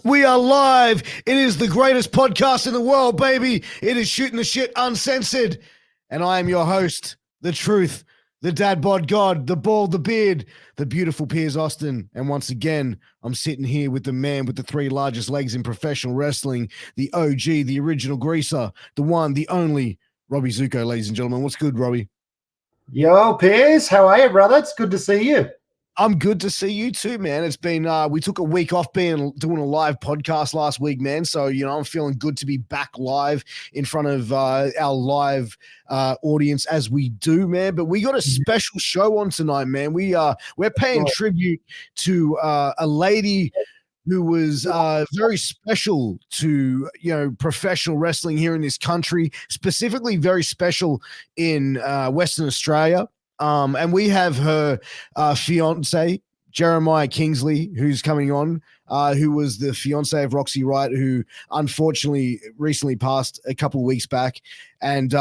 We are live. It is the greatest podcast in the world, baby. It is Shooting the Shit Uncensored. And I am your host, the truth, the dad bod god, the bald, the beard, the beautiful Piers Austin. And once again, I'm sitting here with the man with the three largest legs in professional wrestling, the OG, the original greaser, the one, the only, Robbie Zucco, ladies and gentlemen. What's good, Robbie? Yo, Piers, how are you, brother? It's good to see you. I'm good to see you too, man. It's been we took a week off doing a live podcast last week, man. So I'm feeling good to be back live in front of our live audience as we do, man. But we got a special show on tonight, man. We're paying tribute to a lady who was very special to professional wrestling here in this country, specifically very special in Western Australia. And we have her fiance, Jeremiah Kingsley, who's coming on, who was the fiance of Roxy Ryot, who unfortunately recently passed a couple of weeks back. And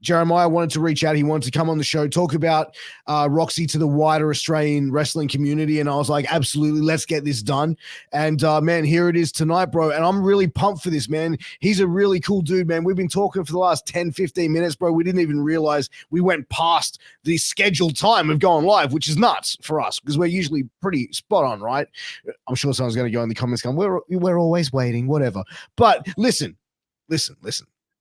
Jeremiah wanted to reach out. He wanted to come on the show, talk about Roxy to the wider Australian wrestling community. And I was like, absolutely, let's get this done. And man, here it is tonight, bro. And I'm really pumped for this, man. He's a really cool dude, man. We've been talking for the last 10, 15 minutes, bro. We didn't even realize we went past the scheduled time of going live, which is nuts for us because we're usually pretty spot on, right? I'm sure someone's going to go in the comments going, we're always waiting, whatever. But listen.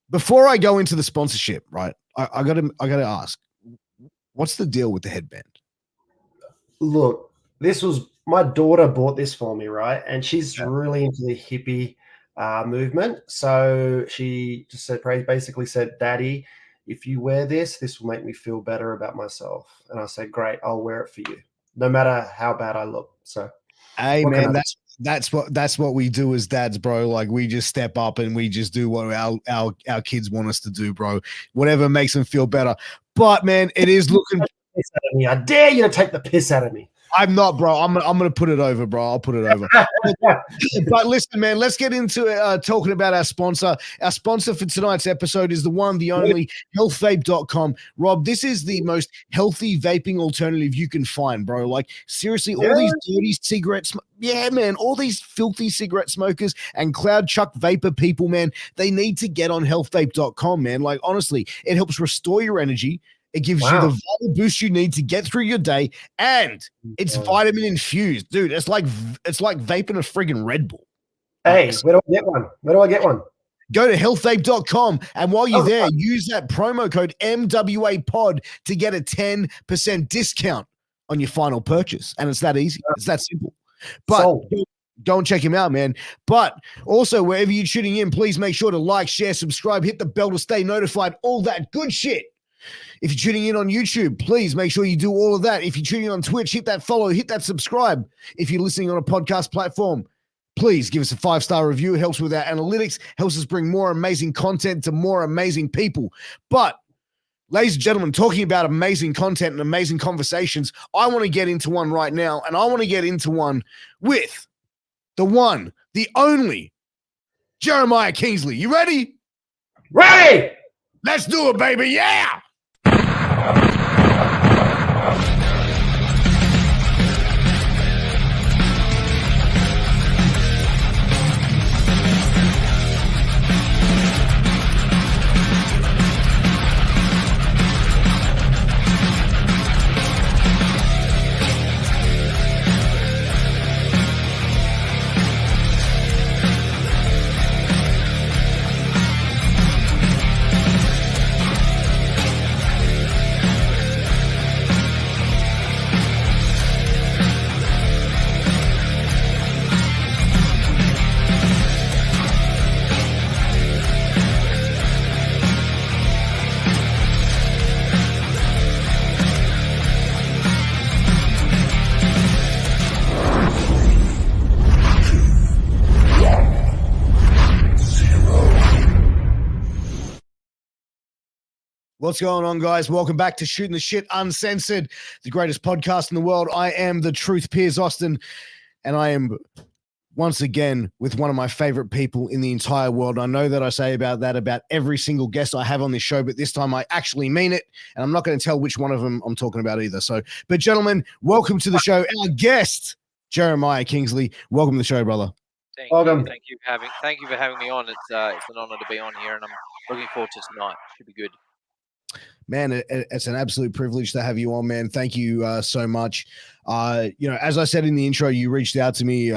Before I go into the sponsorship, right, I gotta ask, what's the deal with the headband? Look, this was my daughter bought this for me, right? And she's really into the hippie movement. So she just basically said, Daddy, if you wear this will make me feel better about myself. And I said, great, I'll wear it for you, no matter how bad I look. So, hey, man, that's what we do as dads, bro. Like we just step up and we just do what our kids want us to do, bro. Whatever makes them feel better. But man, it is looking. I dare you to take the piss out of me. I'm not, bro. I'm gonna put it over, bro. I'll put it over. But listen, man, let's get into talking about our sponsor. Our sponsor for tonight's episode is the one, the only, healthvape.com. Rob, this is the most healthy vaping alternative you can find, bro. Like seriously, all these dirty cigarettes. Yeah, man, all these filthy cigarette smokers and cloud chuck vapor people, man, they need to get on healthvape.com, man. Like honestly, it helps restore your energy. It gives you the vital boost you need to get through your day, and it's vitamin infused, dude. It's like vaping a friggin' Red Bull. Hey, where do I get one? Go to healthvape.com, and while you're there, use that promo code MWAPOD to get a 10% discount on your final purchase. And it's that easy. It's that simple. But go and check him out, man. But also, wherever you're tuning in, please make sure to like, share, subscribe, hit the bell to stay notified, all that good shit. If you're tuning in on YouTube, please make sure you do all of that. If you're tuning in on Twitch, hit that follow, hit that subscribe. If you're listening on a podcast platform, please give us a 5-star review. It helps with our analytics, helps us bring more amazing content to more amazing people. But, ladies and gentlemen, talking about amazing content and amazing conversations, I want to get into one right now, and I want to get into one with the one, the only, Jeremiah Kingsley. You ready? Ready! Let's do it, baby. Yeah! What's going on, guys? Welcome back to Shooting the Shit Uncensored, the greatest podcast in the world. I am the truth, Piers Austin, and I am once again with one of my favorite people in the entire world. I know that I say about every single guest I have on this show, but this time I actually mean it, and I'm not going to tell which one of them I'm talking about either. So, but gentlemen, welcome to the show. Our guest, Jeremiah Kingsley. Welcome to the show, brother. Welcome. Thank you for having me on. It's an honor to be on here, and I'm looking forward to tonight. Should be good. Man, it's an absolute privilege to have you on, man. Thank you so much. As I said in the intro, you reached out to me,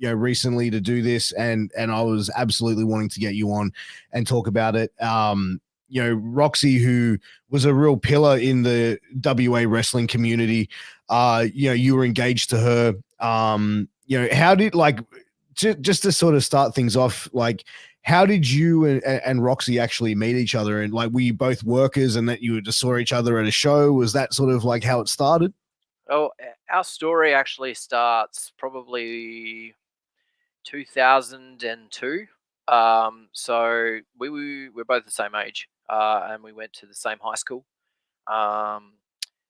recently to do this, and I was absolutely wanting to get you on and talk about it. Roxy, who was a real pillar in the WA wrestling community, you were engaged to her. How did just to sort of start things off, like, how did you and Roxy actually meet each other? And like, were you both workers and that you just saw each other at a show? Was that sort of like how it started? Oh, our story actually starts probably 2002. So we're both the same age, and we went to the same high school.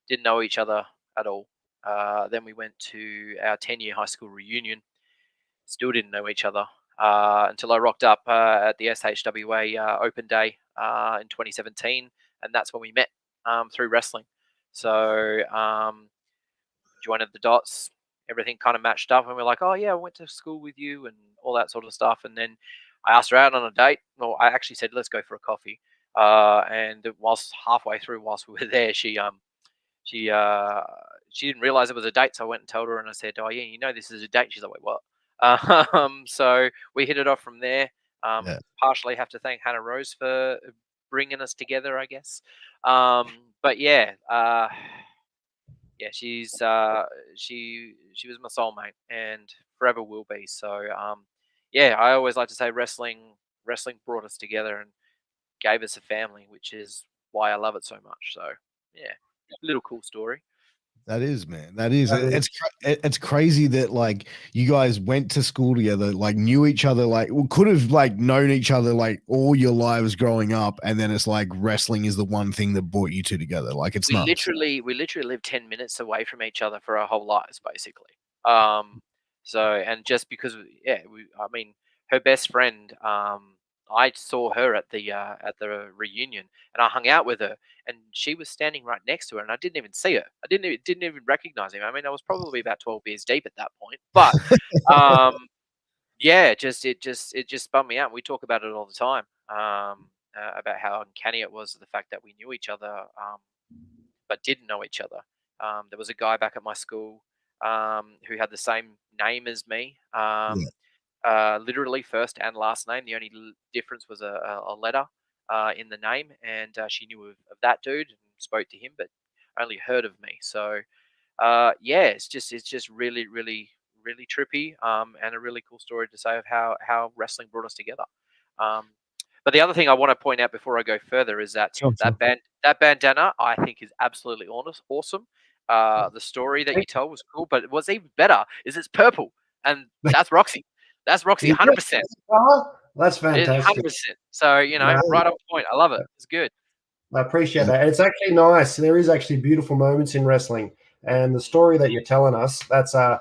Didn't know each other at all. Then we went to our 10-year high school reunion. Still didn't know each other until I rocked up at the SHWA Open Day in 2017, and that's when we met through wrestling. So joined the dots, everything kind of matched up, and we're like, oh yeah, I went to school with you and all that sort of stuff. And then I asked her out on a date. Well, I actually said, let's go for a coffee. And whilst halfway through, whilst we were there, she didn't realize it was a date, so I went and told her, and I said, oh yeah, this is a date. She's like, wait, what? So we hit it off from there. Yeah. Partially have to thank Hannah Rose for bringing us together, I guess. But yeah, she was my soulmate and forever will be. So I always like to say wrestling brought us together and gave us a family, which is why I love it so much. So yeah, little cool story. That is, man. That is. It's crazy that like you guys went to school together, like knew each other, like could have like known each other like all your lives growing up, and then it's like wrestling is the one thing that brought you two together. Like it's we nuts. literally lived 10 minutes away from each other for our whole lives, basically. So and just because her best friend, I saw her at the reunion, and I hung out with her, and she was standing right next to her, and I didn't even see her. I didn't even recognize him. I mean, I was probably about 12 beers deep at that point, but it just bummed me out. We talk about it all the time, about how uncanny it was, the fact that we knew each other, but didn't know each other. There was a guy back at my school who had the same name as me. Literally first and last name. The only difference was a letter in the name, and she knew of that dude and spoke to him, but only heard of me. So it's just really really trippy, and a really cool story to say of how wrestling brought us together. But the other thing I want to point out before I go further is that Sure. that bandana I think is absolutely awesome. The story that you tell was cool, but what's even better is it's purple, and that's Roxy. That's Roxy, 100%. That's fantastic. 100%. So right on point. I love it. It's good. I appreciate that. It's actually nice. There is actually beautiful moments in wrestling, and the story that you're telling us, that's they're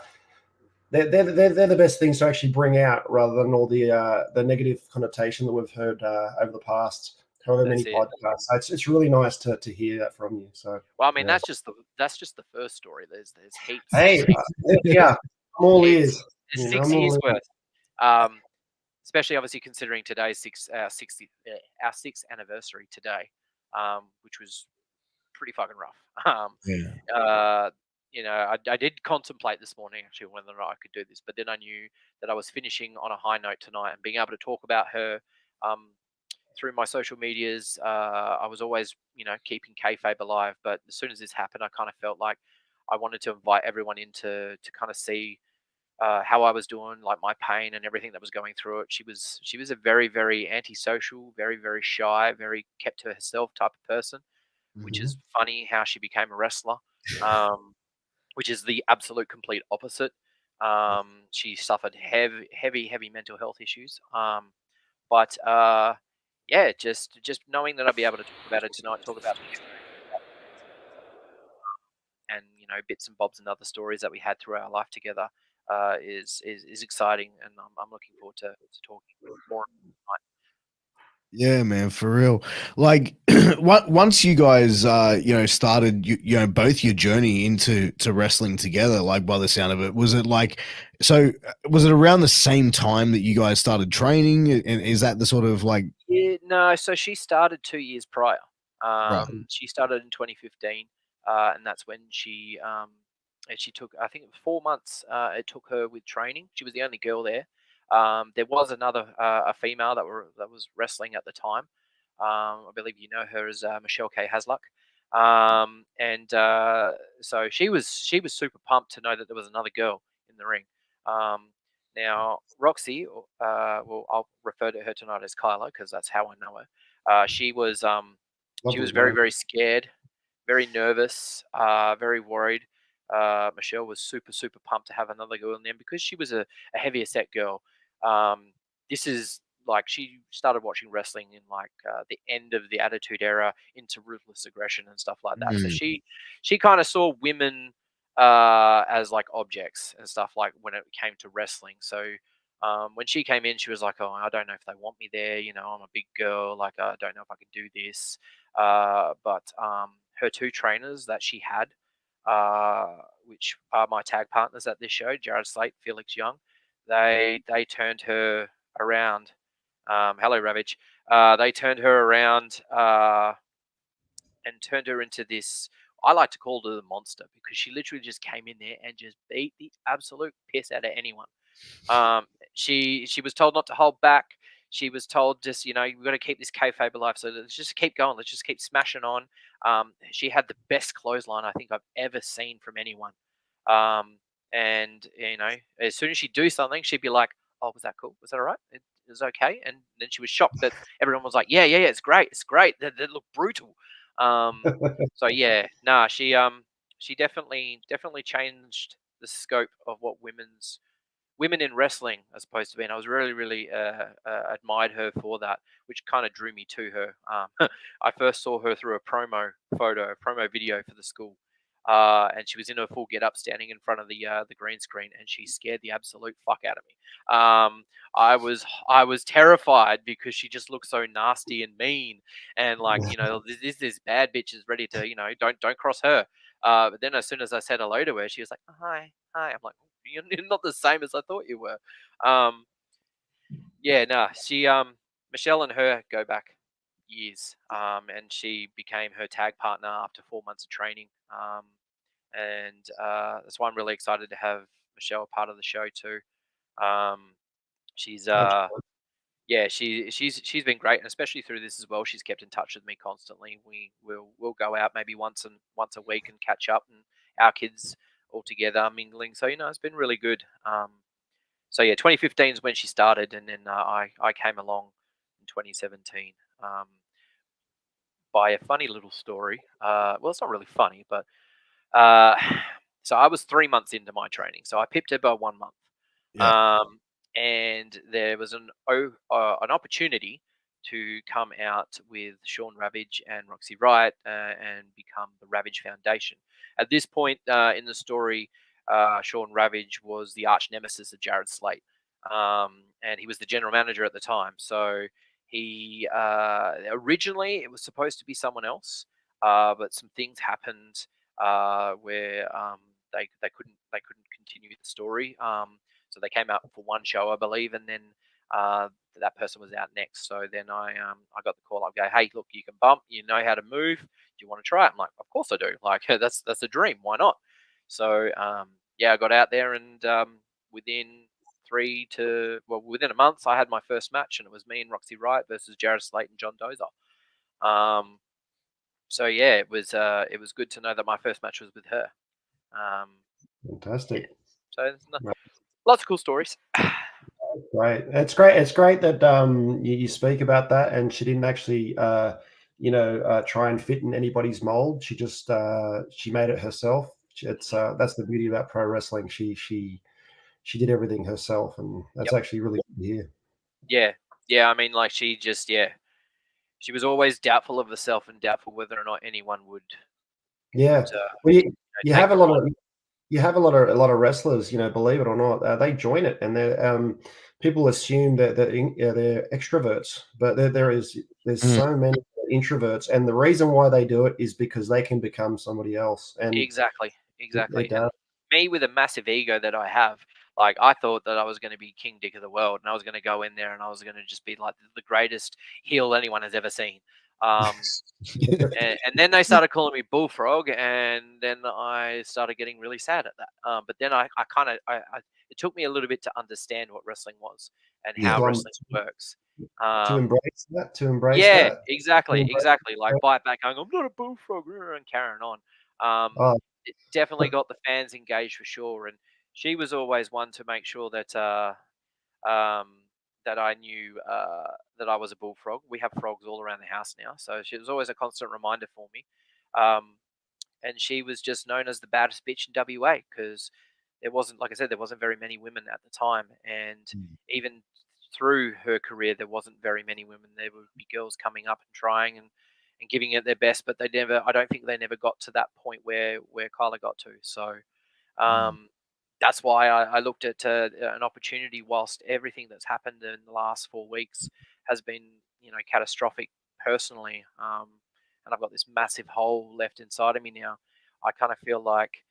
the best things to actually bring out, rather than all the negative connotation that we've heard over the past however many podcasts. So it's really nice to hear that from you. So well, I mean, that's just the first story. There's heaps. Hey, yeah, I'm all ears. There's 6 years worth. Especially obviously considering today's our sixth anniversary today, which was pretty fucking rough. I did contemplate this morning actually whether or not I could do this, but then I knew that I was finishing on a high note tonight, and being able to talk about her through my social medias. I was always keeping kayfabe alive, but as soon as this happened, I kind of felt like I wanted to invite everyone in to kind of see how I was doing, like my pain and everything that was going through it. She was a very, very antisocial, very, very shy, very kept to herself type of person, which is funny how she became a wrestler, which is the absolute complete opposite. She suffered heavy mental health issues. But just knowing that I'd be able to talk about it tonight, talk about it, and bits and bobs and other stories that we had through our life together is exciting, and I'm looking forward to talking more tonight. Yeah, man, for real. Like, once you guys, started, both your journey to wrestling together. Like, by the sound of it, was it like, so? Was it around the same time that you guys started training? And is that the sort of like, Yeah, no, so she started 2 years prior. right? She started in 2015, and that's when and she took, I think it was 4 months, it took her with training. She was the only girl there. There was another, a female that was wrestling at the time. I believe you know her as, Michelle K. Hasluck. And, so she was super pumped to know that there was another girl in the ring. Um, Now, Roxy, well, I'll refer to her tonight as Kyla because that's how I know her. She was Lovely very, name. very scared, very nervous, very worried. Michelle was super, super pumped to have another girl in there because she was a heavier set girl. Um, this is like she started watching wrestling in like the end of the Attitude Era into Ruthless Aggression and stuff like that. So Mm, she kind of saw women as like objects and stuff like when it came to wrestling. So when she came in, she was like, "Oh, I don't know if they want me there. You know, I'm a big girl. Like, I don't know if I can do this." But her two trainers that she had, which are my tag partners at this show, Jared Slate, Felix Young, they turned her around. Hello, Ravage. They turned her around and turned her into this. I like to call her the monster because she literally just came in there and just beat the absolute piss out of anyone. She was told not to hold back. She was told just you've got to keep this kayfabe alive. So let's just keep going. Let's just keep smashing on. She had the best clothesline I think I've ever seen from anyone. And as soon as she'd do something, she'd be like, "Oh, was that cool? Was that all right? It was okay." And then she was shocked that everyone was like, "Yeah, yeah, yeah, it's great, it's great. That looked brutal." So yeah, nah, she definitely changed the scope of what women in wrestling are supposed to be. And I was really, really admired her for that, which kind of drew me to her. I first saw her through a promo video for the school. And she was in her full get up, standing in front of the green screen, and she scared the absolute fuck out of me. I was terrified because she just looked so nasty and mean, and like this bad bitch is ready to don't cross her. But then as soon as I said hello to her, she was like, "Oh, hi, hi." I'm like, "You're not the same as I thought you were." Um, yeah, nah. Michelle and her go back years, and she became her tag partner after 4 months of training. And that's why I'm really excited to have Michelle part of the show too. Um, she's yeah, she's been great, and especially through this as well. She's kept in touch with me constantly. We'll go out maybe once a week and catch up, and our kids all together mingling. So it's been really good. So yeah, 2015 is when she started, and then I came along in 2017. By a funny little story. Well, it's not really funny, but uh, so I was 3 months into my training, so I pipped her by 1 month. yeah. Um, and there was an opportunity to come out with Sean Ravage and Roxy Ryot and become the Ravage Foundation. At this point in the story, Sean Ravage was the arch nemesis of Jared Slate, and he was the general manager at the time. So he originally it was supposed to be someone else, but some things happened where they couldn't continue the story. So they came out for one show, I believe, and then that person was out next. So then I got the call. I go, "Hey, look, you can bump. You know how to move. Do you want to try it?" I'm like, "Of course I do. Like that's a dream. Why not?" So yeah, I got out there, and within within a month, I had my first match, and it was me and Roxy Ryot versus Jared Slate and John Dozer. Um, so yeah, it was good to know that my first match was with her. Um, yeah, Fantastic. so lots of cool stories. Great. It's great. It's great that you speak about that, and she didn't actually, try and fit in anybody's mold. She just she made it herself. It's Mhm. that's the beauty about pro wrestling. She did everything herself, and that's Yep. actually really good to hear. Yeah. Yeah. I mean, like she was always doubtful of herself and doubtful whether or not anyone would Yeah. Well, you take have a her lot on. of you have a lot of wrestlers, believe it or not, they join it, and people assume that they're extroverts, but there's so many introverts, and the reason why they do it is because they can become somebody else. And Exactly. it And me with a massive ego that I have, like I thought that I was going to be King Dick of the world, and I was going to go in there and I was going to just be like the greatest heel anyone has ever seen. And then they started calling me Bullfrog, and then I started getting really sad at that. But then I kind of, it took me a little bit to understand what wrestling was and how wrestling works. to embrace that. Yeah, exactly. Like bite back, going, I'm not a Bullfrog, and carrying on. It definitely got the fans engaged for sure, and she was always one to make sure that that I knew that I was a bullfrog. We have frogs all around the house now, so she was always a constant reminder for me. And she was just known as the baddest bitch in WA because there wasn't, like I said, there wasn't very many women at the time, and even through her career, there wasn't very many women. There would be girls coming up and trying and giving it their best, but they never. I don't think they never got to that point where Kyla got to. So. That's why I looked at an opportunity whilst everything that's happened in the last 4 weeks has been, catastrophic personally. And I've got this massive hole left inside of me now. I kind of feel like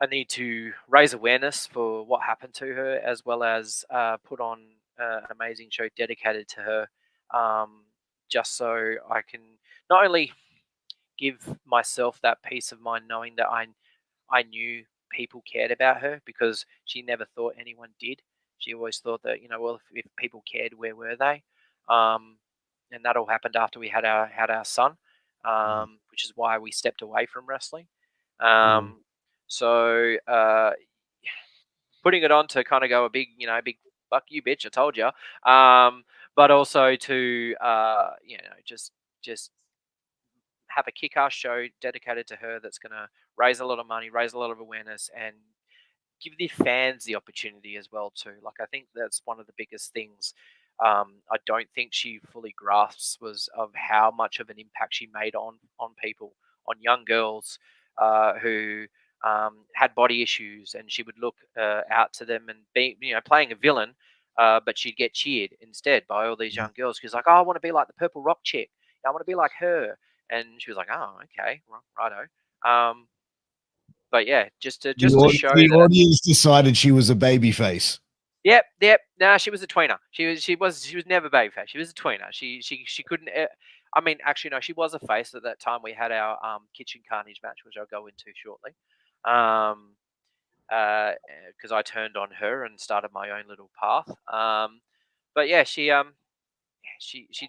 I need to raise awareness for what happened to her, as well as put on an amazing show dedicated to her, just so I can not only give myself that peace of mind knowing that I knew people cared about her, because she never thought anyone did. She always thought that, well, if people cared, where were they? And that all happened after we had our son, which is why we stepped away from wrestling. So putting it on to kind of go a big fuck you, bitch, I told you. But also to just have a kick-ass show dedicated to her that's going to raise a lot of money, raise a lot of awareness, and give the fans the opportunity as well too. Like, I think that's one of the biggest things I don't think she fully grasps was of how much of an impact she made on people, on young girls who had body issues, and she would look out to them and be, playing a villain, but she'd get cheered instead by all these young girls. She's like, oh, I want to be like the Purple Rock chick. I want to be like her. And she was like, oh, okay, righto. But yeah, just to show the that audience decided she was a baby face. Yep. Nah, she was a tweener. She was never babyface. She was a tweener. She couldn't. I mean, actually, no, she was a face at that time. We had our kitchen carnage match, which I'll go into shortly. Because I turned on her and started my own little path. But yeah, she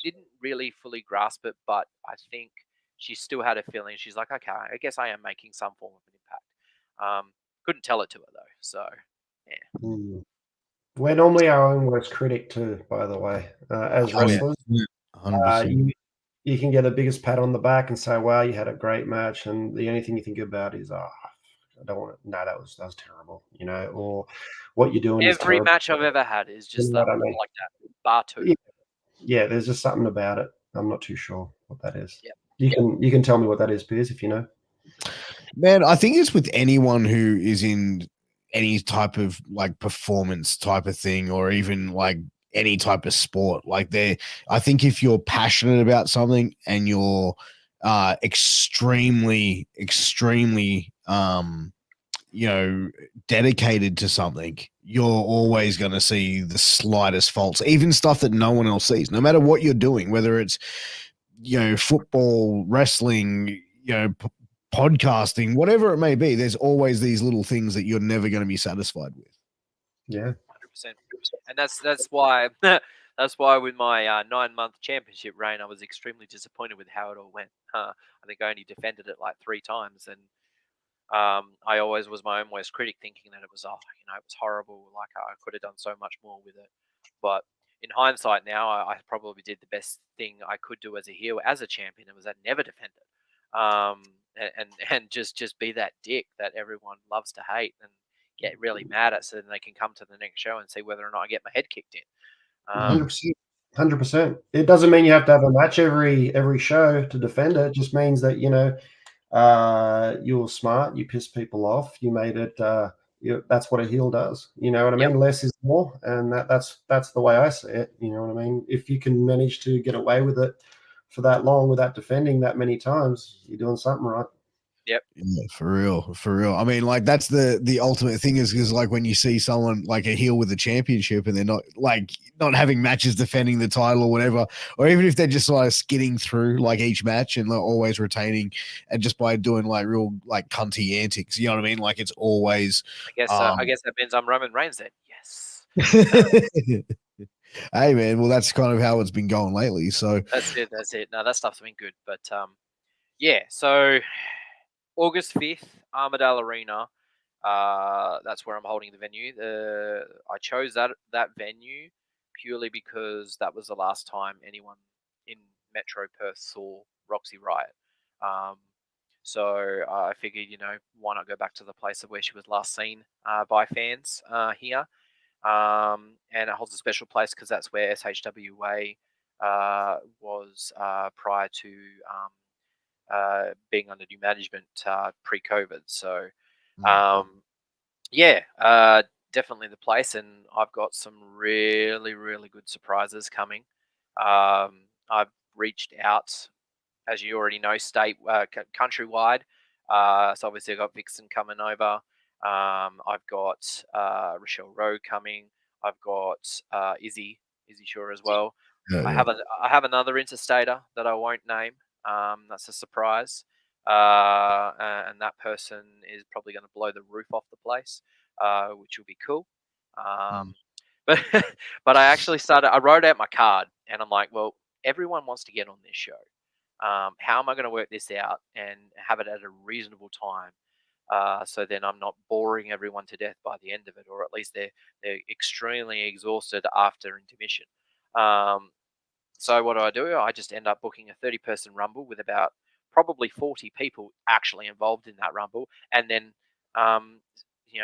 didn't really fully grasp it, but I think she still had a feeling. She's like, okay, I guess I am making some form of an impact. Couldn't tell it to her though, so yeah. We're normally our own worst critic too, by the way, as wrestlers. You can get the biggest pat on the back and say, wow, you had a great match, and the only thing you think about is, I don't want to. No, that was terrible, or what you're doing. Every match I've ever had is just like that. Bar two. Yeah, there's just something about it. I'm not too sure what that is. You can tell me what that is, Piers, if you know. Man, I think it's with anyone who is in any type of like performance type of thing, or even like any type of sport. Like I think if you're passionate about something and you're extremely dedicated to something, you're always going to see the slightest faults, even stuff that no one else sees, no matter what you're doing, whether it's, football, wrestling, podcasting, whatever it may be. There's always these little things that you're never going to be satisfied with. Yeah, 100%. And that's why with my 9-month championship reign, I was extremely disappointed with how it all went. I think I only defended it like 3 times, and I always was my own worst critic, thinking that it was, it was horrible. Like, I could have done so much more with it. But in hindsight now, I probably did the best thing I could do as a heel, as a champion. It was that never defend it. And just be that dick that everyone loves to hate and get really mad at, so then they can come to the next show and see whether or not I get my head kicked in. 100%. It doesn't mean you have to have a match every show to defend it. It just means that, you were smart, you pissed people off, you made it that's what a heel does. You know what I mean? Less is more, and that's the way I see it. You know what I mean? If you can manage to get away with it for that long without defending that many times, you're doing something right. Yep. Yeah, for real. I mean, like that's the ultimate thing is like when you see someone like a heel with a championship and they're not having matches defending the title or whatever, or even if they're just sort of skidding through like each match and they're always retaining, and just by doing like real like cunty antics, you know what I mean? Like it's always. I guess that means I'm Roman Reigns then. Yes. Hey man, well that's kind of how it's been going lately. So That's it. No, that stuff's been good, but yeah. So August 5th, Armadale Arena. That's where I'm holding the venue. I chose that venue purely because that was the last time anyone in Metro Perth saw Roxy Riot. So I figured, why not go back to the place of where she was last seen by fans here. And it holds a special place because that's where SHWA was prior to being under new management pre-COVID. So, definitely the place, and I've got some really, really good surprises coming. I've reached out, as you already know, countrywide. So obviously I've got Vixen coming over. I've got Rochelle Rowe coming. I've got Izzy Shaw as well. I have another interstater that I won't name. That's a surprise. And that person is probably going to blow the roof off the place, which will be cool. But but I wrote out my card, and I'm like, well, everyone wants to get on this show. How am I going to work this out and have it at a reasonable time? So then I'm not boring everyone to death by the end of it, or at least they're extremely exhausted after intermission. So what do? I just end up booking a 30-person rumble with about probably 40 people actually involved in that rumble, and then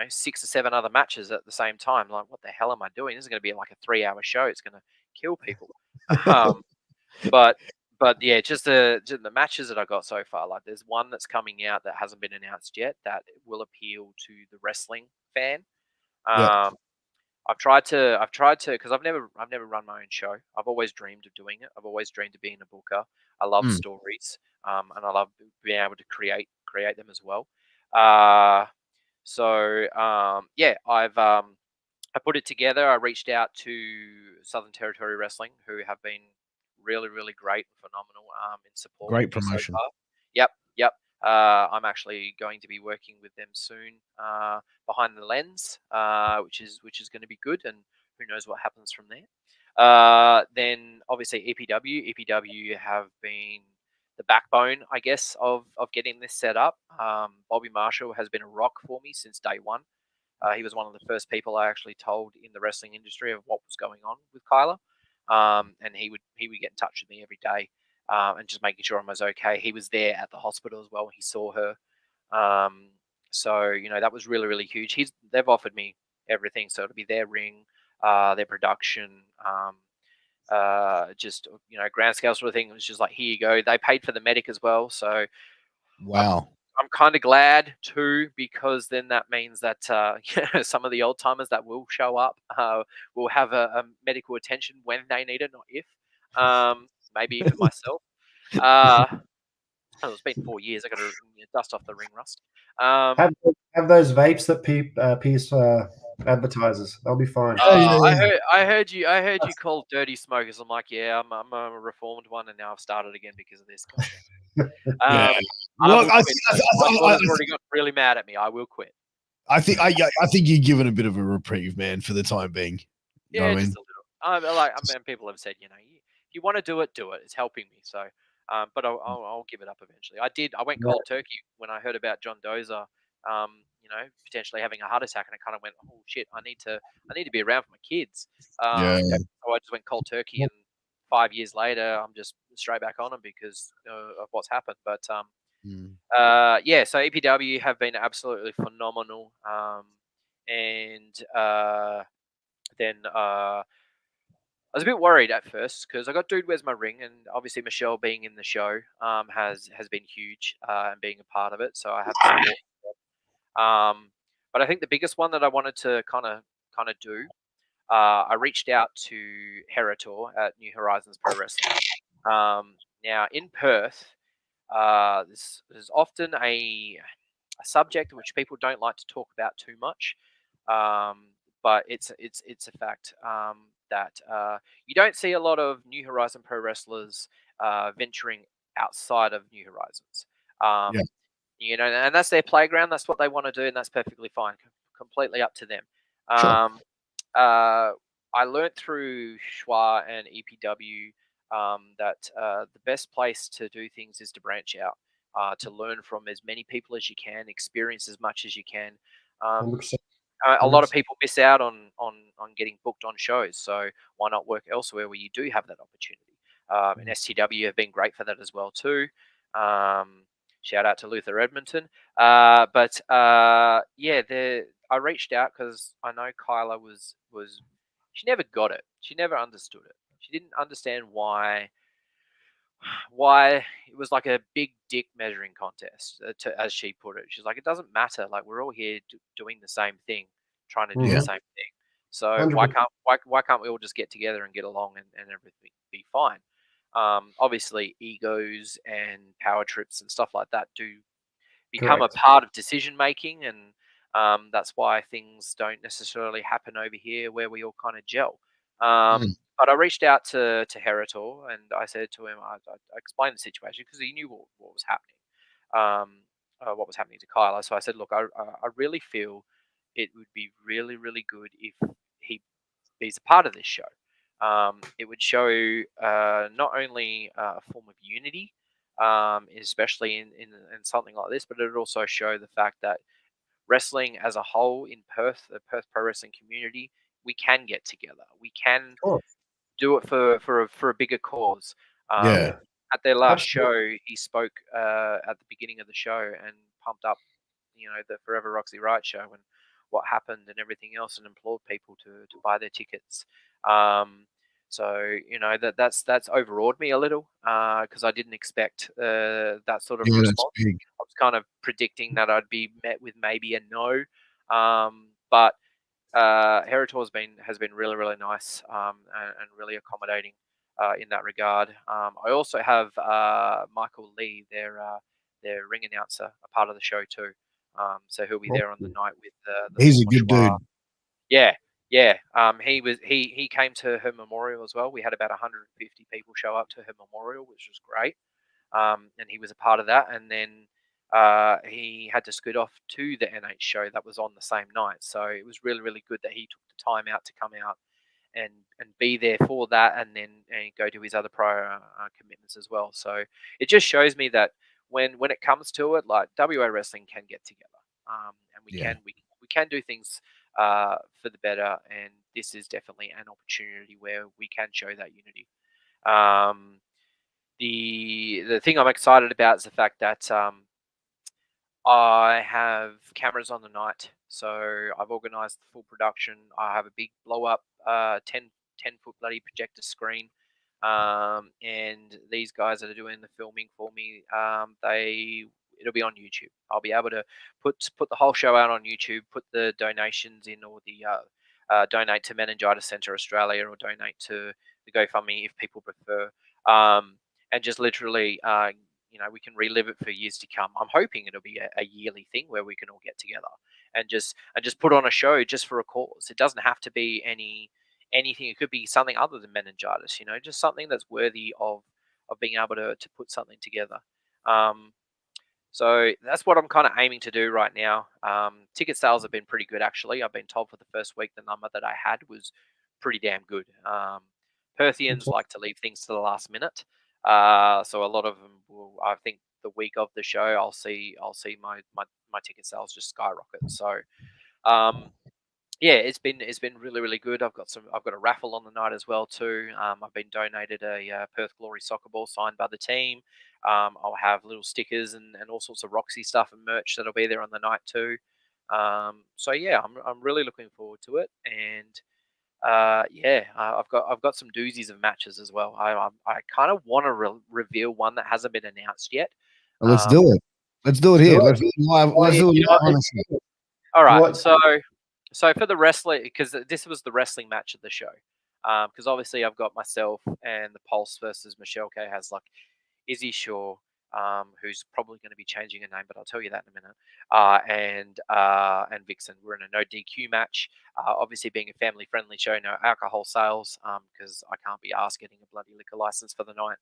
6 or 7 other matches at the same time. Like, what the hell am I doing? This is going to be like a 3-hour show. It's going to kill people. But yeah, just the matches that I got so far. Like, there's one that's coming out that hasn't been announced yet that will appeal to the wrestling fan. I've tried to because I've never run my own show. I've always dreamed of doing it. I've always dreamed of being a booker. I love stories, and I love being able to create them as well. I put it together. I reached out to Southern Territory Wrestling, who have been really, really great and phenomenal in support. Great promotion. So far. Yep. I'm actually going to be working with them soon behind the lens, which is going to be good, and who knows what happens from there. Then obviously EPW have been the backbone, I guess, of getting this set up. Bobby Marshall has been a rock for me since day one. He was one of the first people I actually told in the wrestling industry of what was going on with Kyla, and he would get in touch with me every day. And just making sure I was okay. He was there at the hospital as well when he saw her. So that was really, really huge. They've offered me everything, so it'll be their ring, their production, just grand scale sort of thing. It was just like, here you go. They paid for the medic as well, so wow. I'm kind of glad too, because then that means that some of the old timers that will show up will have a medical attention when they need it, not if. Maybe even myself. It's been 4 years. I got to dust off the ring rust. Have those vapes that Piers advertises. They'll be fine. I heard you call dirty smokers. I'm like, yeah, I'm a reformed one, and now I've started again because of this. Look, my daughter's already got really mad at me. I will quit. I think you're given a bit of a reprieve, man, for the time being. You know what I mean? Just a little. People have said, you want to do it, do it. It's helping me. So, but I'll give it up eventually. I went cold turkey when I heard about John Dozer, potentially having a heart attack, and I kind of went, oh shit, I need to be around for my kids. So I just went cold turkey, and 5 years later, I'm just straight back on them because of what's happened. But so EPW have been absolutely phenomenal. And then I was a bit worried at first because I got Dude Where's My Ring, and obviously Michelle being in the show has been huge and being a part of it. So I have support. But I think the biggest one that I wanted to kind of do, I reached out to Heritor at New Horizons Pro Wrestling. Now in Perth, there's often a subject which people don't like to talk about too much, but it's a fact that you don't see a lot of New Horizon Pro wrestlers venturing outside of New Horizons. Yeah. You know, and that's their playground. That's what they want to do, and that's perfectly fine. Completely up to them. Sure. I learned through Schwa and EPW that the best place to do things is to branch out, to learn from as many people as you can, experience as much as you can. 100%. A lot of people miss out on getting booked on shows, so why not work elsewhere where you do have that opportunity? And STW have been great for that as well too. Shout out to Luther Edmonton. But yeah, I reached out because I know Kyla was she never got it. She never understood it. She didn't understand why it was like a big dick measuring contest, as she put it. She's like, it doesn't matter. Like, we're all here doing the same thing, trying to do the same thing. So 100%. why can't we all just get together and get along and everything be fine? Obviously, egos and power trips and stuff like that do become Correct. a part of decision making, and that's why things don't necessarily happen over here where we all kind of gel. But I reached out to Heritor and I said to him, I explained the situation because he knew what was happening, what was happening to Kyla. So I said, look, I really feel it would be really, really good if he's a part of this show. It would show not only a form of unity, especially in something like this, but it would also show the fact that wrestling as a whole in Perth, the Perth pro wrestling community, we can get together. We can do it for a bigger cause. Yeah. At their last Absolutely. show, he spoke at the beginning of the show and pumped up, the Forever Roxy Ryot show and what happened and everything else, and implored people to buy their tickets. So that's overawed me a little because I didn't expect that sort of Yeah, that's response. big. I was kind of predicting that I'd be met with maybe a no, but Heritor has been really, really nice and really accommodating in that regard. I also have Michael Lee, their ring announcer, a part of the show too. So he'll be there on the night with the He's a former good Schwa. dude. Yeah. He came to her memorial as well. We had about 150 people show up to her memorial, which was great. And he was a part of that. And then he had to scoot off to the NH show that was on the same night. So it was really, really good that he took the time out to come out and be there for that, and then go to his other prior commitments as well. So it just shows me that when it comes to it, like, WA wrestling can get together, and we can do things for the better. And this is definitely an opportunity where we can show that unity. The thing I'm excited about is the fact that I have cameras on the night, so I've organised the full production. I have a big blow up 10-foot bloody projector screen, and these guys that are doing the filming for me, it'll be on YouTube. I'll be able to put the whole show out on YouTube, put the donations in, or the donate to Meningitis Centre Australia, or donate to the GoFundMe if people prefer, and just literally we can relive it for years to come. I'm hoping it'll be a yearly thing where we can all get together and just put on a show just for a cause. It doesn't have to be anything. It could be something other than meningitis, just something that's worthy of being able to put something together. So that's what I'm kind of aiming to do right now. Ticket sales have been pretty good, actually. I've been told for the first week the number that I had was pretty damn good. Perthians like to leave things to the last minute. So a lot of them will, I think, the week of the show, I'll see my ticket sales just skyrocket. So, yeah, it's been really, really good. I've got a raffle on the night as well too. I've been donated a Perth Glory soccer ball signed by the team. I'll have little stickers and all sorts of Roxy stuff and merch that'll be there on the night too. So yeah, I'm really looking forward to it. And I've got some doozies of matches as well. I kind of want to reveal one that hasn't been announced yet. Well, let's do it. Let's do it here. Let's do it live. Let's do it live on the show. All right. What? So for the wrestling, because this was the wrestling match of the show, because obviously I've got myself and the Pulse versus Michelle K has like Izzy Shaw, who's probably going to be changing her name, but I'll tell you that in a minute. And Vixen. We're in a no DQ match. Obviously, being a family-friendly show, no alcohol sales, because I can't be asked getting a bloody liquor license for the night.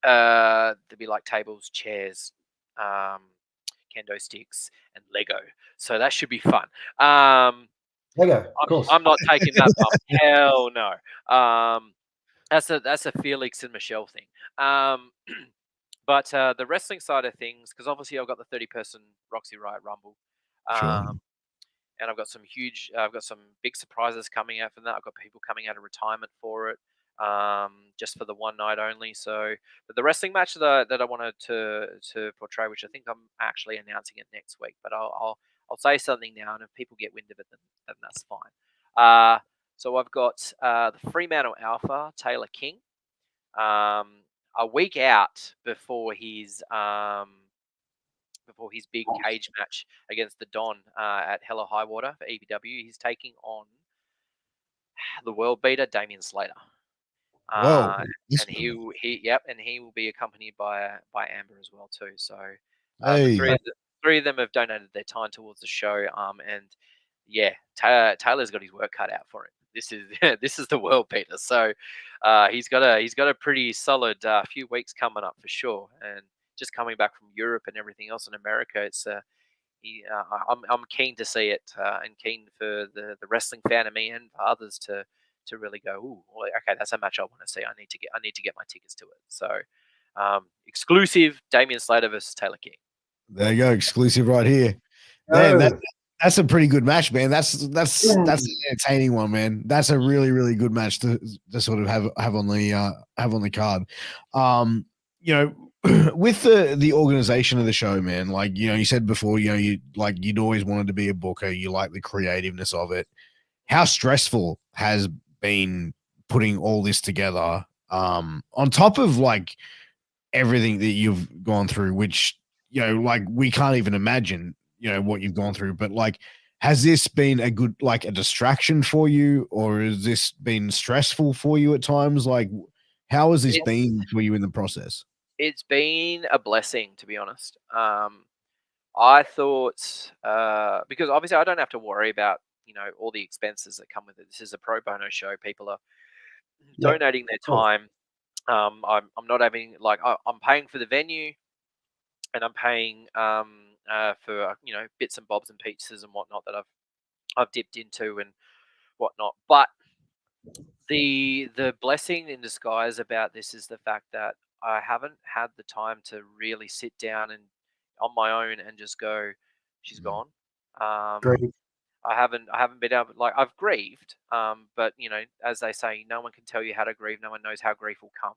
There'd be like tables, chairs, kendo sticks, and Lego. So that should be fun. Lego, of course. I'm not taking that bump. Hell no. That's a Felix and Michelle thing. But the wrestling side of things, because obviously I've got the 30-person Roxy Riot Rumble, Sure. and I've got some big surprises coming out from that. I've got people coming out of retirement for it, just for the one night only. So, but the wrestling match that I wanted to portray, which I think I'm actually announcing it next week, but I'll say something now, and if people get wind of it, then that's fine. So I've got the Fremantle Alpha, Taylor King, a week out before his big cage match against the Don at Hell or High Water for EBW. He's taking on the world beater Damian Slater. Whoa. And he will be accompanied by Amber as well too. So Hey. the three of them have donated their time towards the show. And yeah, Taylor's got his work cut out for him. This is the world beater. So he's got a pretty solid few weeks coming up for sure. And just coming back from Europe and everything else in America, it's I'm keen to see it, and keen for the wrestling fan of me and for others to really go, ooh, well, okay, that's a match I want to see. I need to get my tickets to it. So exclusive Damian Slater versus Taylor King. There you go, exclusive right here. Man, that's a pretty good match, man. That's an entertaining one, man. That's a really, really good match to sort of have on the card. You know, with the organization of the show, man, like, you know, you said before, you know, you'd always wanted to be a booker. You like the creativeness of it. How stressful has been putting all this together, on top of like everything that you've gone through, which, you know, like we can't even imagine, you know, what you've gone through, but like, has this been a good, like a distraction for you, or has this been stressful for you at times? Like, how has this been for you in the process? It's been a blessing, to be honest. I thought, because obviously I don't have to worry about, you know, all the expenses that come with it. This is a pro bono show. People are donating their time. I'm not having, like, I'm paying for the venue, and I'm paying for, you know, bits and bobs and pieces and whatnot that I've dipped into and whatnot. But the blessing in disguise about this is the fact that I haven't had the time to really sit down and on my own and just go, she's gone. Great. I haven't been able, like, I've grieved, but you know, as they say, no one can tell you how to grieve. No one knows how grief will come.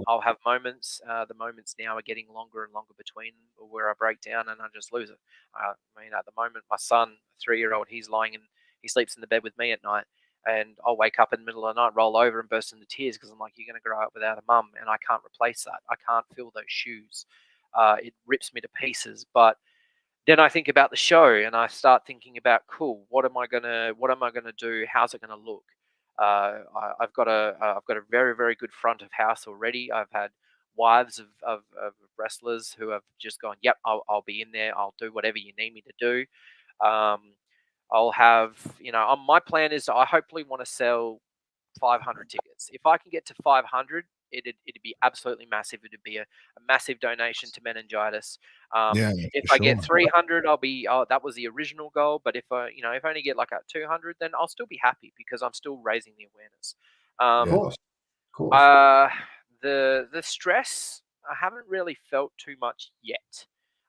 I'll have moments. The moments now are getting longer and longer between where I break down and I just lose it. I mean, at the moment, my son, 3-year-old, he sleeps in the bed with me at night, and I'll wake up in the middle of the night, roll over, and burst into tears because I'm like, you're going to grow up without a mum, and I can't replace that. I can't fill those shoes. It rips me to pieces, but then I think about the show and I start thinking about, cool, what am I gonna do? How's it gonna look? I've got a very, very good front of house already. I've had wives of wrestlers who have just gone, yep, I'll be in there. I'll do whatever you need me to do. Um, I'll have, you know, my plan is I hopefully want to sell 500 tickets. If I can get to 500, it'd be absolutely massive. It'd be a massive donation to meningitis. If I get 300, that was the original goal. But if I only get like a 200, then I'll still be happy because I'm still raising the awareness. Of course. The stress I haven't really felt too much yet.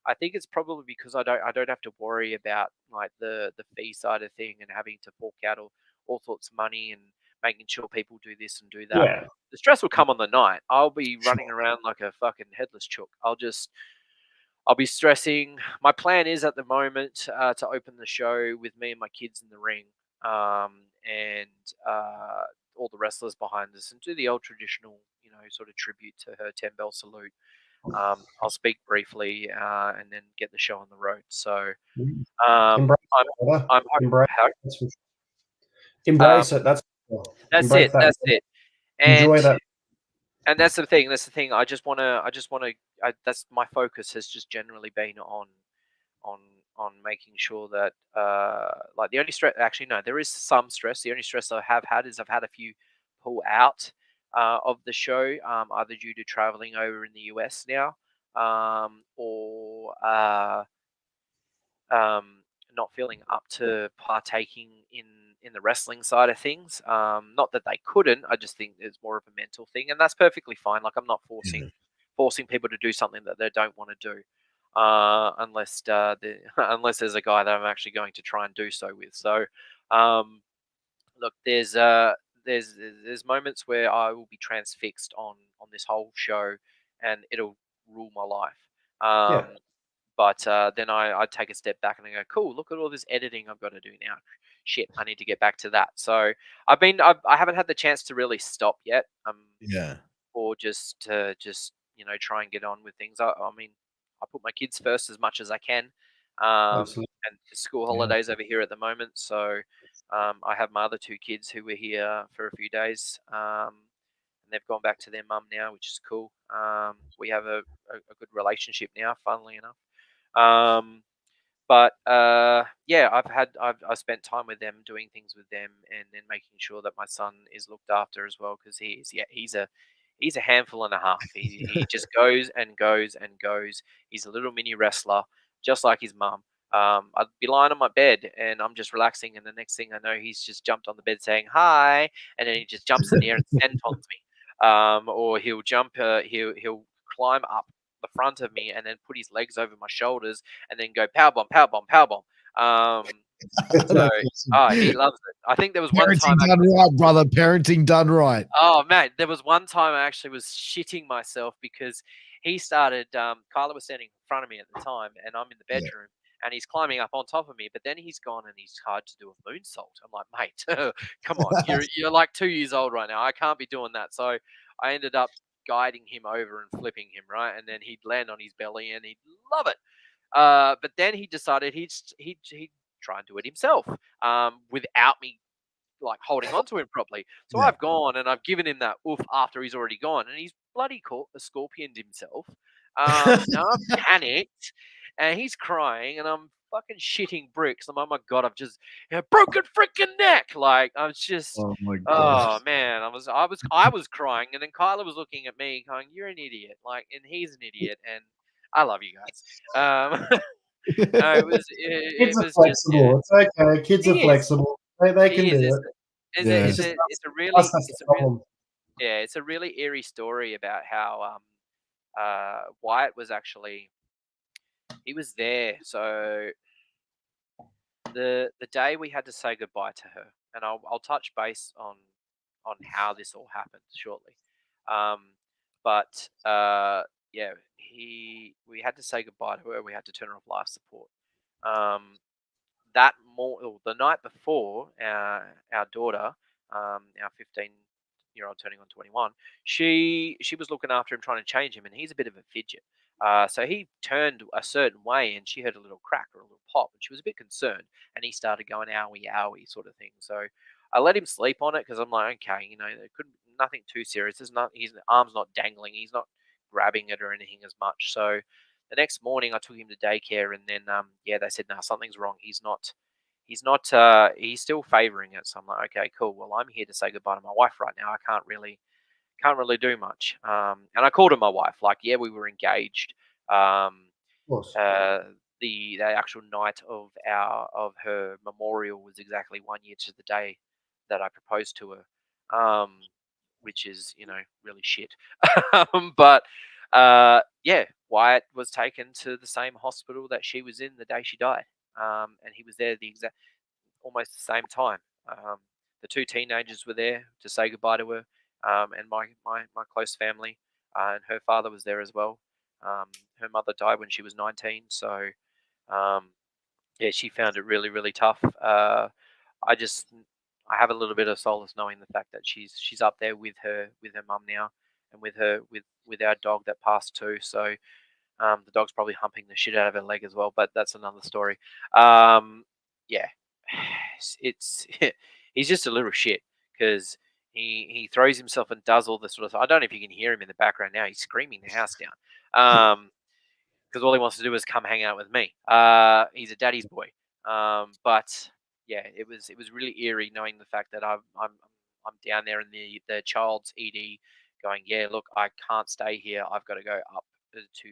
I think it's probably because I don't have to worry about like the fee side of thing and having to fork out all sorts of money and making sure people do this and do that. Yeah. The stress will come on the night. I'll be running around like a fucking headless chook. I'll be stressing. My plan is at the moment to open the show with me and my kids in the ring, and all the wrestlers behind us, and do the old traditional, you know, sort of tribute to her 10 bell salute. I'll speak briefly and then get the show on the road. So Embrace I'm it, brother. I'm Embrace how- it. That's for sure. Embrace it. That's embrace that. That's it. Enjoy And that. and that's the thing. That's the thing. I just wanna. That's my focus has just generally been on on making sure that like the only stress. Actually, no, there is some stress. The only stress I have had is I've had a few pull out of the show, either due to traveling over in the US now, or not feeling up to partaking in the wrestling side of things. Not that they couldn't. I just think it's more of a mental thing, and that's perfectly fine. Like I'm not forcing people to do something that they don't want to do, unless there's a guy that I'm actually going to try and do so with. So, look, there's moments where I will be transfixed on this whole show, and it'll rule my life. Yeah. But then I take a step back and I go, cool, look at all this editing I've got to do now. Shit, I need to get back to that. So I haven't had the chance to really stop yet. Yeah. Or just to try and get on with things. I mean, I put my kids first as much as I can. Absolutely. And school holidays over here at the moment, so I have my other two kids who were here for a few days. And they've gone back to their mum now, which is cool. We have a good relationship now, funnily enough. But yeah, I've spent time with them, doing things with them, and then making sure that my son is looked after as well, because he's a handful and a half. He just goes and goes and goes. He's a little mini wrestler, just like his mum. I'd be lying on my bed and I'm just relaxing, and the next thing I know, he's just jumped on the bed saying hi, and then he just jumps in the air and sentons me. Or he'll jump, he'll climb up the front of me and then put his legs over my shoulders and then go powerbomb, powerbomb, powerbomb. So, he loves it. I think there was one time. Parenting done right, brother. Parenting done right. Oh man, there was one time I actually was shitting myself because he started. Kyla was standing in front of me at the time, and I'm in the bedroom, and he's climbing up on top of me. But then he's gone and he's tried to do a moonsault. I'm like, mate, come on, you're like 2 years old right now. I can't be doing that. So I ended up guiding him over and flipping him right, and then he'd land on his belly and he'd love it. But then he decided he'd try and do it himself, without me like holding on to him properly. So Yeah. I've gone and I've given him that oof after he's already gone, and he's bloody caught a scorpioned himself. Now I'm panicked, and he's crying, and I'm fucking shitting bricks. I'm, oh my god, I've just broken freaking neck. Like I was just, Oh my god. oh man, I was crying, and then Kyla was looking at me, going, "You're an idiot," like, and he's an idiot, and I love you guys. No, Kids it are was just, yeah. flexible. It's okay. Kids are He is. flexible. They can He is. do it. Yeah. It's just It's a us really, that's the problem. yeah, it's a really eerie story about how Wyatt was actually, he was there. So the day we had to say goodbye to her, and I'll touch base on how this all happened shortly. Um, but yeah, we had to say goodbye to her. We had to turn her off life support. Um, the night before, our daughter, our 15-year-old turning on 21, she was looking after him, trying to change him, and he's a bit of a fidget. So he turned a certain way, and she heard a little crack or a little pop, and she was a bit concerned, and he started going owie owie sort of thing. So I let him sleep on it because I'm like, okay, there couldn't nothing too serious. There's not his arm's not dangling, he's not grabbing it or anything as much. So the next morning, I took him to daycare, and then yeah, they said, no, something's wrong. He's still favoring it. So I'm like, okay, cool. Well, I'm here to say goodbye to my wife right now. I can't really do much. And I called her my wife. Like, yeah, we were engaged. Of course. The actual night of her memorial was exactly 1 year to the day that I proposed to her, which is really shit. But yeah, Wyatt was taken to the same hospital that she was in the day she died, and he was there almost the same time. The two teenagers were there to say goodbye to her, and my close family, and her father was there as well. Her mother died when she was 19, so yeah, she found it really, really tough. I just I have a little bit of solace knowing the fact that she's up there with her mum now, and with our dog that passed too. So the dog's probably humping the shit out of her leg as well, but that's another story. Yeah, it's he's just a little shit because he throws himself and does all this sort of stuff. I don't know if you can hear him in the background now. He's screaming the house down. Because all he wants to do is come hang out with me. He's a daddy's boy. But yeah, it was really eerie knowing the fact that I'm down there in the child's ED, going, yeah, look, I can't stay here. I've got to go up to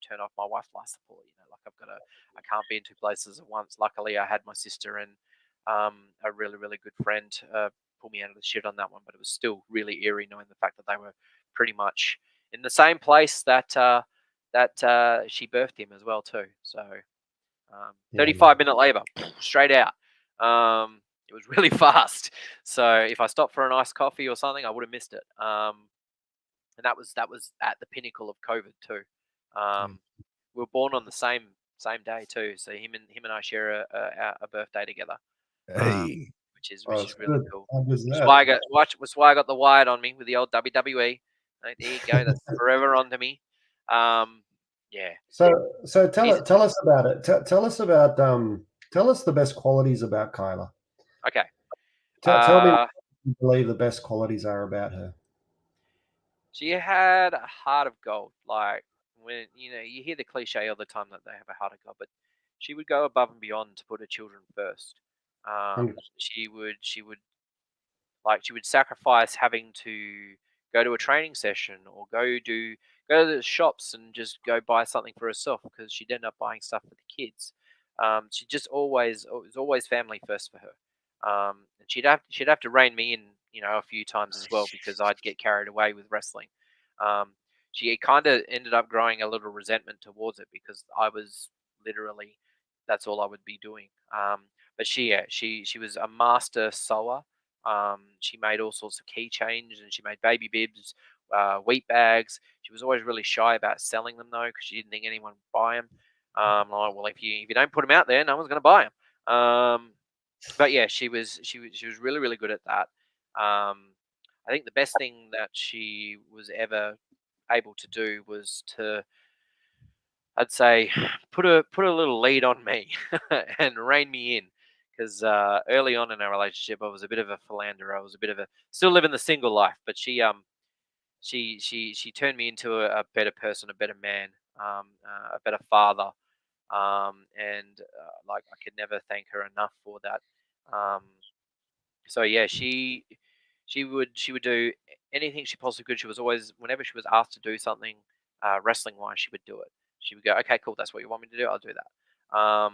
turn off my Wi-Fi support. I can't be in two places at once. Luckily, I had my sister and a really really good friend pull me out of the shit on that one. But it was still really eerie knowing the fact that they were pretty much in the same place that she birthed him as well too. So 35-minute labor, straight out. It was really fast. So if I stopped for an iced coffee or something, I would have missed it. And that was at the pinnacle of COVID too. We were born on the same day too. So him and I share a birthday together. Hey. Which is really cool. That's why I got the wired on me with the old WWE. Like, there you go. That's forever onto me. Yeah. So tell us about it. Tell us the best qualities about Kyla. Okay. Tell me what you believe the best qualities are about her. She had a heart of gold. Like, when you hear the cliche all the time that they have a heart of gold, but she would go above and beyond to put her children first. She would sacrifice having to go to a training session or go to the shops and just go buy something for herself because she'd end up buying stuff for the kids. She just it was always family first for her. And she'd have to rein me in, a few times as well because I'd get carried away with wrestling. She kind of ended up growing a little resentment towards it because I was literally, that's all I would be doing. But she was a master sewer. She made all sorts of keychains and she made baby bibs, wheat bags. She was always really shy about selling them though because she didn't think anyone would buy them. Like, well, if you don't put them out there, no one's going to buy them. But yeah, she was really really good at that. I think the best thing that she was ever able to do was to, I'd say, put a little lead on me and rein me in. Because early on in our relationship, I was a bit of a philanderer. I was a bit of still living the single life. But she turned me into a better person, a better man, a better father, and like I could never thank her enough for that. So yeah, she would do anything she possibly could. She was always, whenever she was asked to do something, wrestling wise, she would do it. She would go, okay, cool, that's what you want me to do, I'll do that.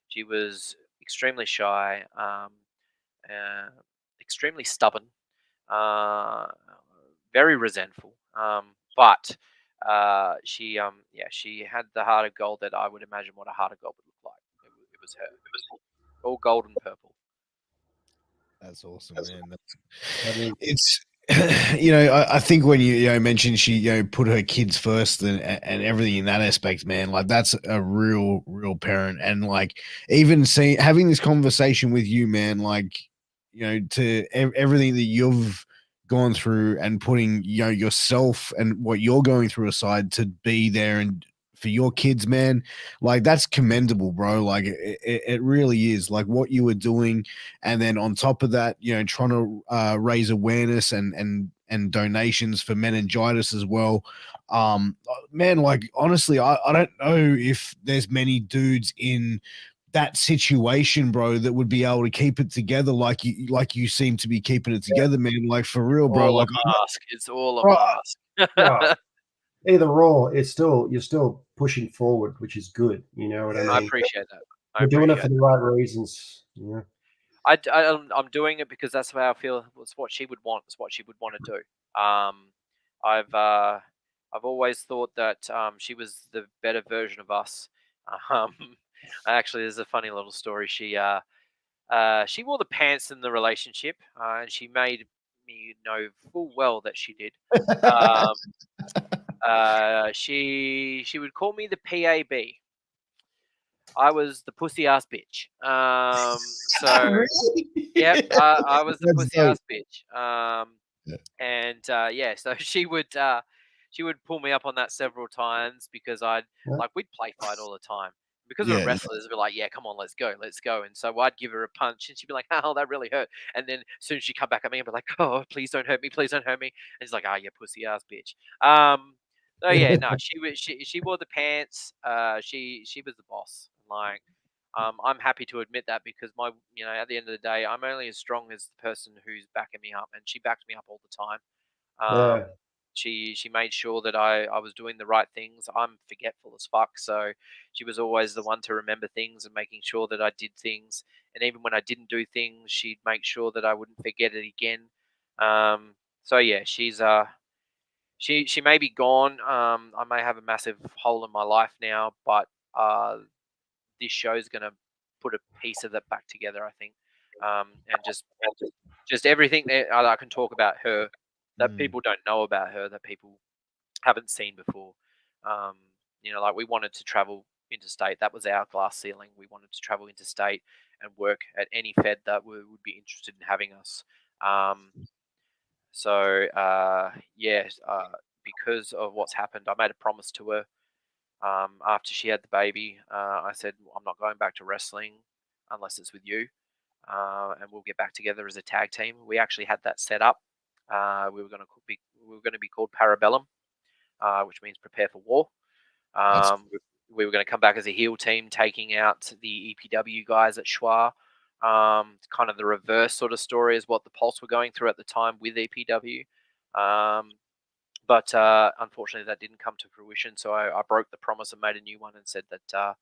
She was extremely shy, extremely stubborn, very resentful. But she had the heart of gold that I would imagine what a heart of gold would look like. It was her. It was all gold and purple. That's awesome, man. It's I think when you mentioned she put her kids first and everything in that aspect, man, like that's a real parent. And like even having this conversation with you, man, like to everything that you've gone through and putting yourself and what you're going through aside to be there and for your kids, man, like that's commendable, bro. Like it really is, like what you were doing. And then on top of that, trying to raise awareness and donations for meningitis as well. Man, like honestly, I don't know if there's many dudes in that situation, bro, that would be able to keep it together like you seem to be keeping it together, man. Like for real, bro. All like a mask. It's all a mask. Well, either or, you're still pushing forward, which is good. You know what I mean? I appreciate that. You're doing it for the right reasons. Yeah. I'm doing it because that's how I feel. It's what she would want. It's what she would want to do. I've always thought that she was the better version of us. Actually, there's a funny little story. She wore the pants in the relationship, and she made me know full well that she did. She would call me the PAB. I was the pussy ass bitch. So Really? yep, I was the pussy ass bitch. And so she would pull me up on that several times because we'd play fight all the time. Because we're wrestlers, we'd be like, yeah, come on, let's go. And so I'd give her a punch, and she'd be like, oh, that really hurt. And then as soon as she'd come back at me, I'd be like, oh, please don't hurt me, please don't hurt me. And she's like, you pussy ass bitch. So yeah, no, she wore the pants. She was the boss. Like, I'm happy to admit that because at the end of the day, I'm only as strong as the person who's backing me up, and she backed me up all the time. Yeah. She made sure that I was doing the right things. I'm forgetful as fuck, so she was always the one to remember things and making sure that I did things. And even when I didn't do things, she'd make sure that I wouldn't forget it again. So yeah, she may be gone. I may have a massive hole in my life now, but this show's gonna put a piece of that back together, I think. And just everything that I can talk about her that people don't know about her, that people haven't seen before. Like we wanted to travel interstate. That was our glass ceiling. We wanted to travel interstate and work at any Fed that would be interested in having us. Because of what's happened, I made a promise to her. After she had the baby, I said, I'm not going back to wrestling unless it's with you. And we'll get back together as a tag team. We actually had that set up. We were going to be called Parabellum, which means prepare for war. We were going to come back as a heel team, taking out the EPW guys at Schwa. Kind of the reverse sort of story is what the Pulse were going through at the time with EPW. But unfortunately, that didn't come to fruition. So I broke the promise and made a new one and said that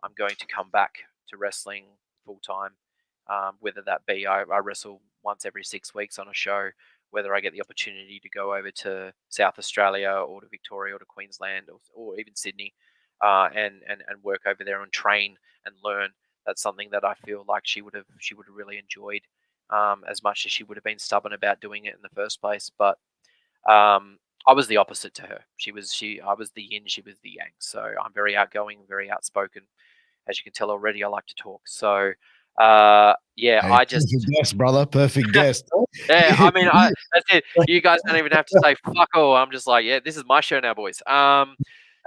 I'm going to come back to wrestling full time. Whether that be I wrestle once every 6 weeks on a show, whether I get the opportunity to go over to South Australia or to Victoria or to Queensland or even Sydney and work over there and train and learn. That's something that I feel like she would have really enjoyed as much as she would have been stubborn about doing it in the first place. But I was the opposite to her. I was the yin, she was the yang. So I'm very outgoing, very outspoken. As you can tell already, I like to talk. So Hey, I just perfect guest, brother. Perfect guest. yeah. I mean, that's it. You guys don't even have to say fuck all. I'm just like, yeah, this is my show now, boys.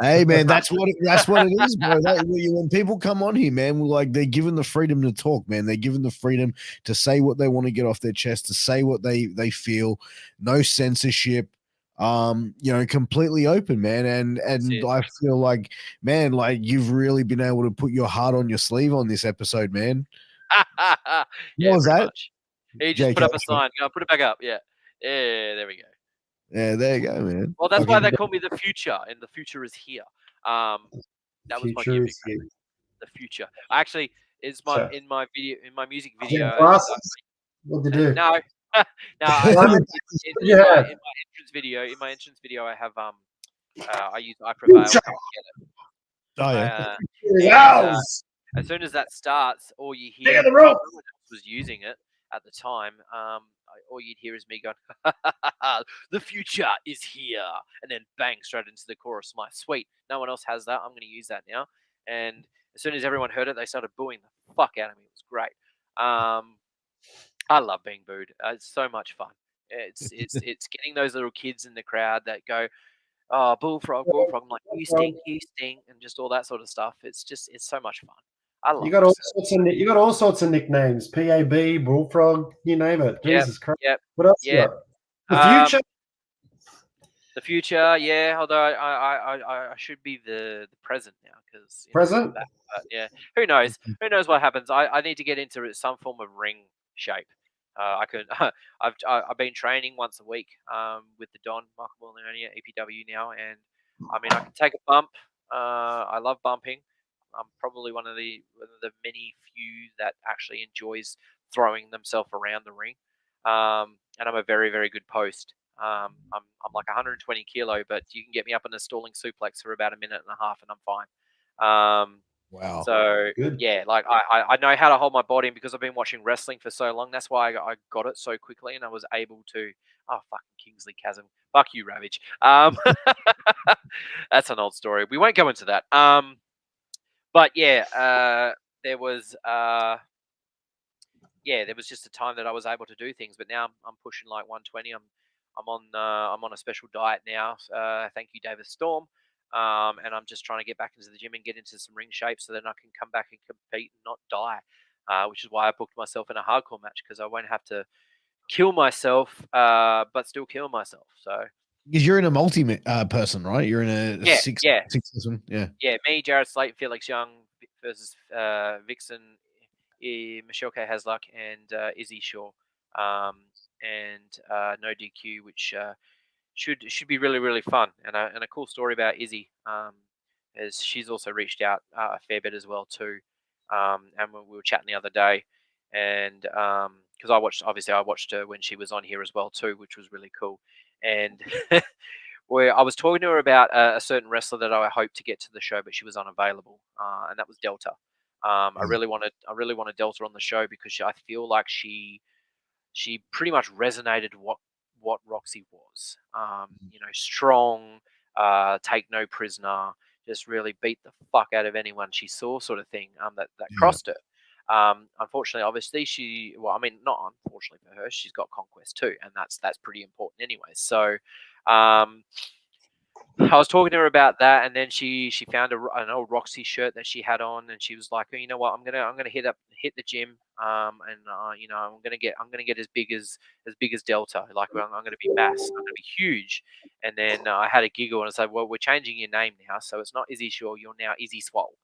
Hey man, that's what it is, bro. When people come on here, man, they're given the freedom to talk, man. They're given the freedom to say what they want to get off their chest, to say what they feel, no censorship, completely open, man. And I feel like, man, like you've really been able to put your heart on your sleeve on this episode, man. Yeah, was pretty that? much. He just put up a sign. Put it back up. Yeah. Yeah, there we go. Yeah, there you go, man. Well, that's why they call me the future, and the future is here. That was my gimmick. The future. Actually, it's in my music video. What did you do? No, no. In my entrance video, I have I use I Prevail. Oh yeah. As soon as that starts, all you hear was using it at the time. All you'd hear is me going, "The future is here," and then bang, straight into the chorus. I'm like, sweet, no one else has that. I'm going to use that now. And as soon as everyone heard it, they started booing the fuck out of me. It was great. I love being booed. It's so much fun. It's getting those little kids in the crowd that go, "Oh, bullfrog, bullfrog!" I'm like, you stink, and just all that sort of stuff. It's so much fun. I love. You got all sorts of nicknames. PAB, bullfrog, you name it. Jesus Christ. Yep. What else you got? The future. The future, yeah. Although I should be the present now because present. But yeah, who knows? Who knows what happens? I need to get into some form of ring shape. I could. I've been training once a week with the Don Michael Molinoni at EPW now, and I mean I can take a bump. I love bumping. I'm probably one of the many few that actually enjoys throwing themselves around the ring. And I'm a very, very good post. I'm like 120 kilo, but you can get me up in a stalling suplex for about a minute and a half, and I'm fine. Wow. So good. Yeah, like I know how to hold my body, and because I've been watching wrestling for so long, that's why I got it so quickly, and I was able to. Oh, fucking Kingsley Chasm. Fuck you, Ravage. That's an old story. We won't go into that. But yeah, there was there was just a time that I was able to do things, but now I'm pushing like 120. I'm I'm on a special diet now. Thank you, David Storm. And I'm just trying to get back into the gym and get into some ring shape so then I can come back and compete and not die. Which is why I booked myself in a hardcore match, because I won't have to kill myself, but still kill myself. So because you're in a multi person, right? You're in a yeah, six person. yeah. Me, Jared Slate, Felix Young versus Vixen, Michelle K. Hasluck, and Izzy Shaw, and no DQ, which should be really fun. And a cool story about Izzy, is she's also reached out a fair bit as well too. And we were chatting the other day, and because I watched her when she was on here as well too, which was really cool. And where I was talking to her about a certain wrestler that I hoped to get to the show, but she was unavailable, and that was Delta. I really wanted Delta on the show because I feel like she pretty much resonated what Roxy was. Strong, take no prisoner, just really beat the fuck out of anyone she saw, sort of thing. That crossed her. Unfortunately, obviously, not unfortunately for her, she's got Conquest too, and that's pretty important anyway. So, I was talking to her about that, and then she found an old Roxy shirt that she had on, and she was like, you know what, I'm gonna hit the gym, and I'm gonna get as big as Delta. Like, I'm gonna be mass, I'm gonna be huge. And then I had a giggle and I said, well, we're changing your name now, so it's not Izzy Shaw, you're now Izzy Swole.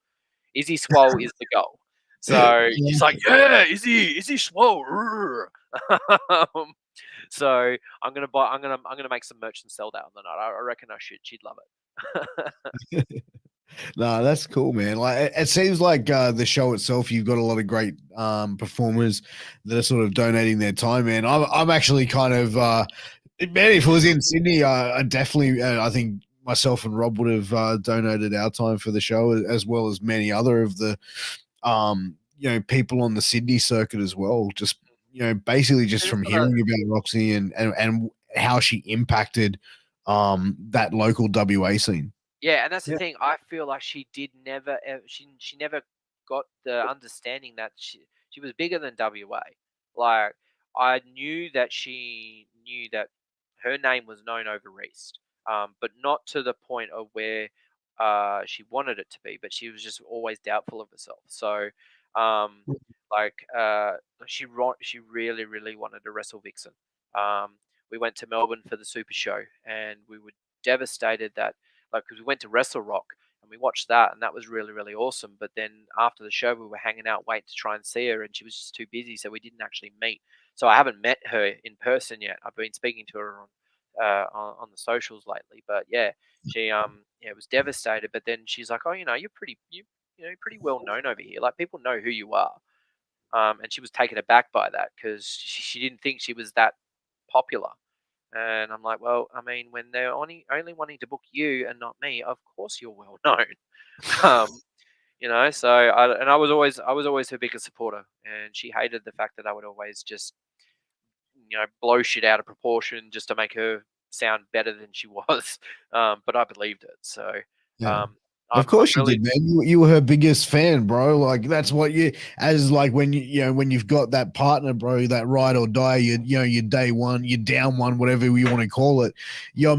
Izzy Swole is the goal. So she's like, yeah, Izzy Swole. So I'm gonna make some merch and sell that on the night. I reckon she'd love it. No, that's cool, man. Like, it seems like the show itself, you've got a lot of great performers that are sort of donating their time, man. I'm actually kind of man, if it was in Sydney, I definitely I think myself and Rob would have donated our time for the show, as well as many other of the people on the Sydney circuit as well. Just basically just from hearing about Roxy and how she impacted that local WA scene. Yeah, and that's the thing. I feel like she never got the understanding that she was bigger than WA. Like, I knew that she knew that her name was known over East, but not to the point of where she wanted it to be. But she was just always doubtful of herself. So, she really wanted to wrestle Vixen. We went to Melbourne for the Super Show, and we were devastated that, because we went to Wrestle Rock and we watched that, and that was really awesome. But then after the show, we were hanging out waiting to try and see her, and she was just too busy, so we didn't actually meet. So I haven't met her in person yet. I've been speaking to her on the socials lately. But yeah, she was devastated. But then she's like, oh, you're pretty well known over here. Like, people know who you are. And she was taken aback by that because she didn't think she was that popular. And I'm like, well, I mean, when they're only wanting to book you and not me, of course you're well known. So I was always her biggest supporter, and she hated the fact that I would always just, blow shit out of proportion just to make her sound better than she was. But I believed it. So, of course you did, man. You were her biggest fan, bro. Like, that's what when you've got that partner, bro, that ride or die, your day one, your down one, whatever you want to call it. You're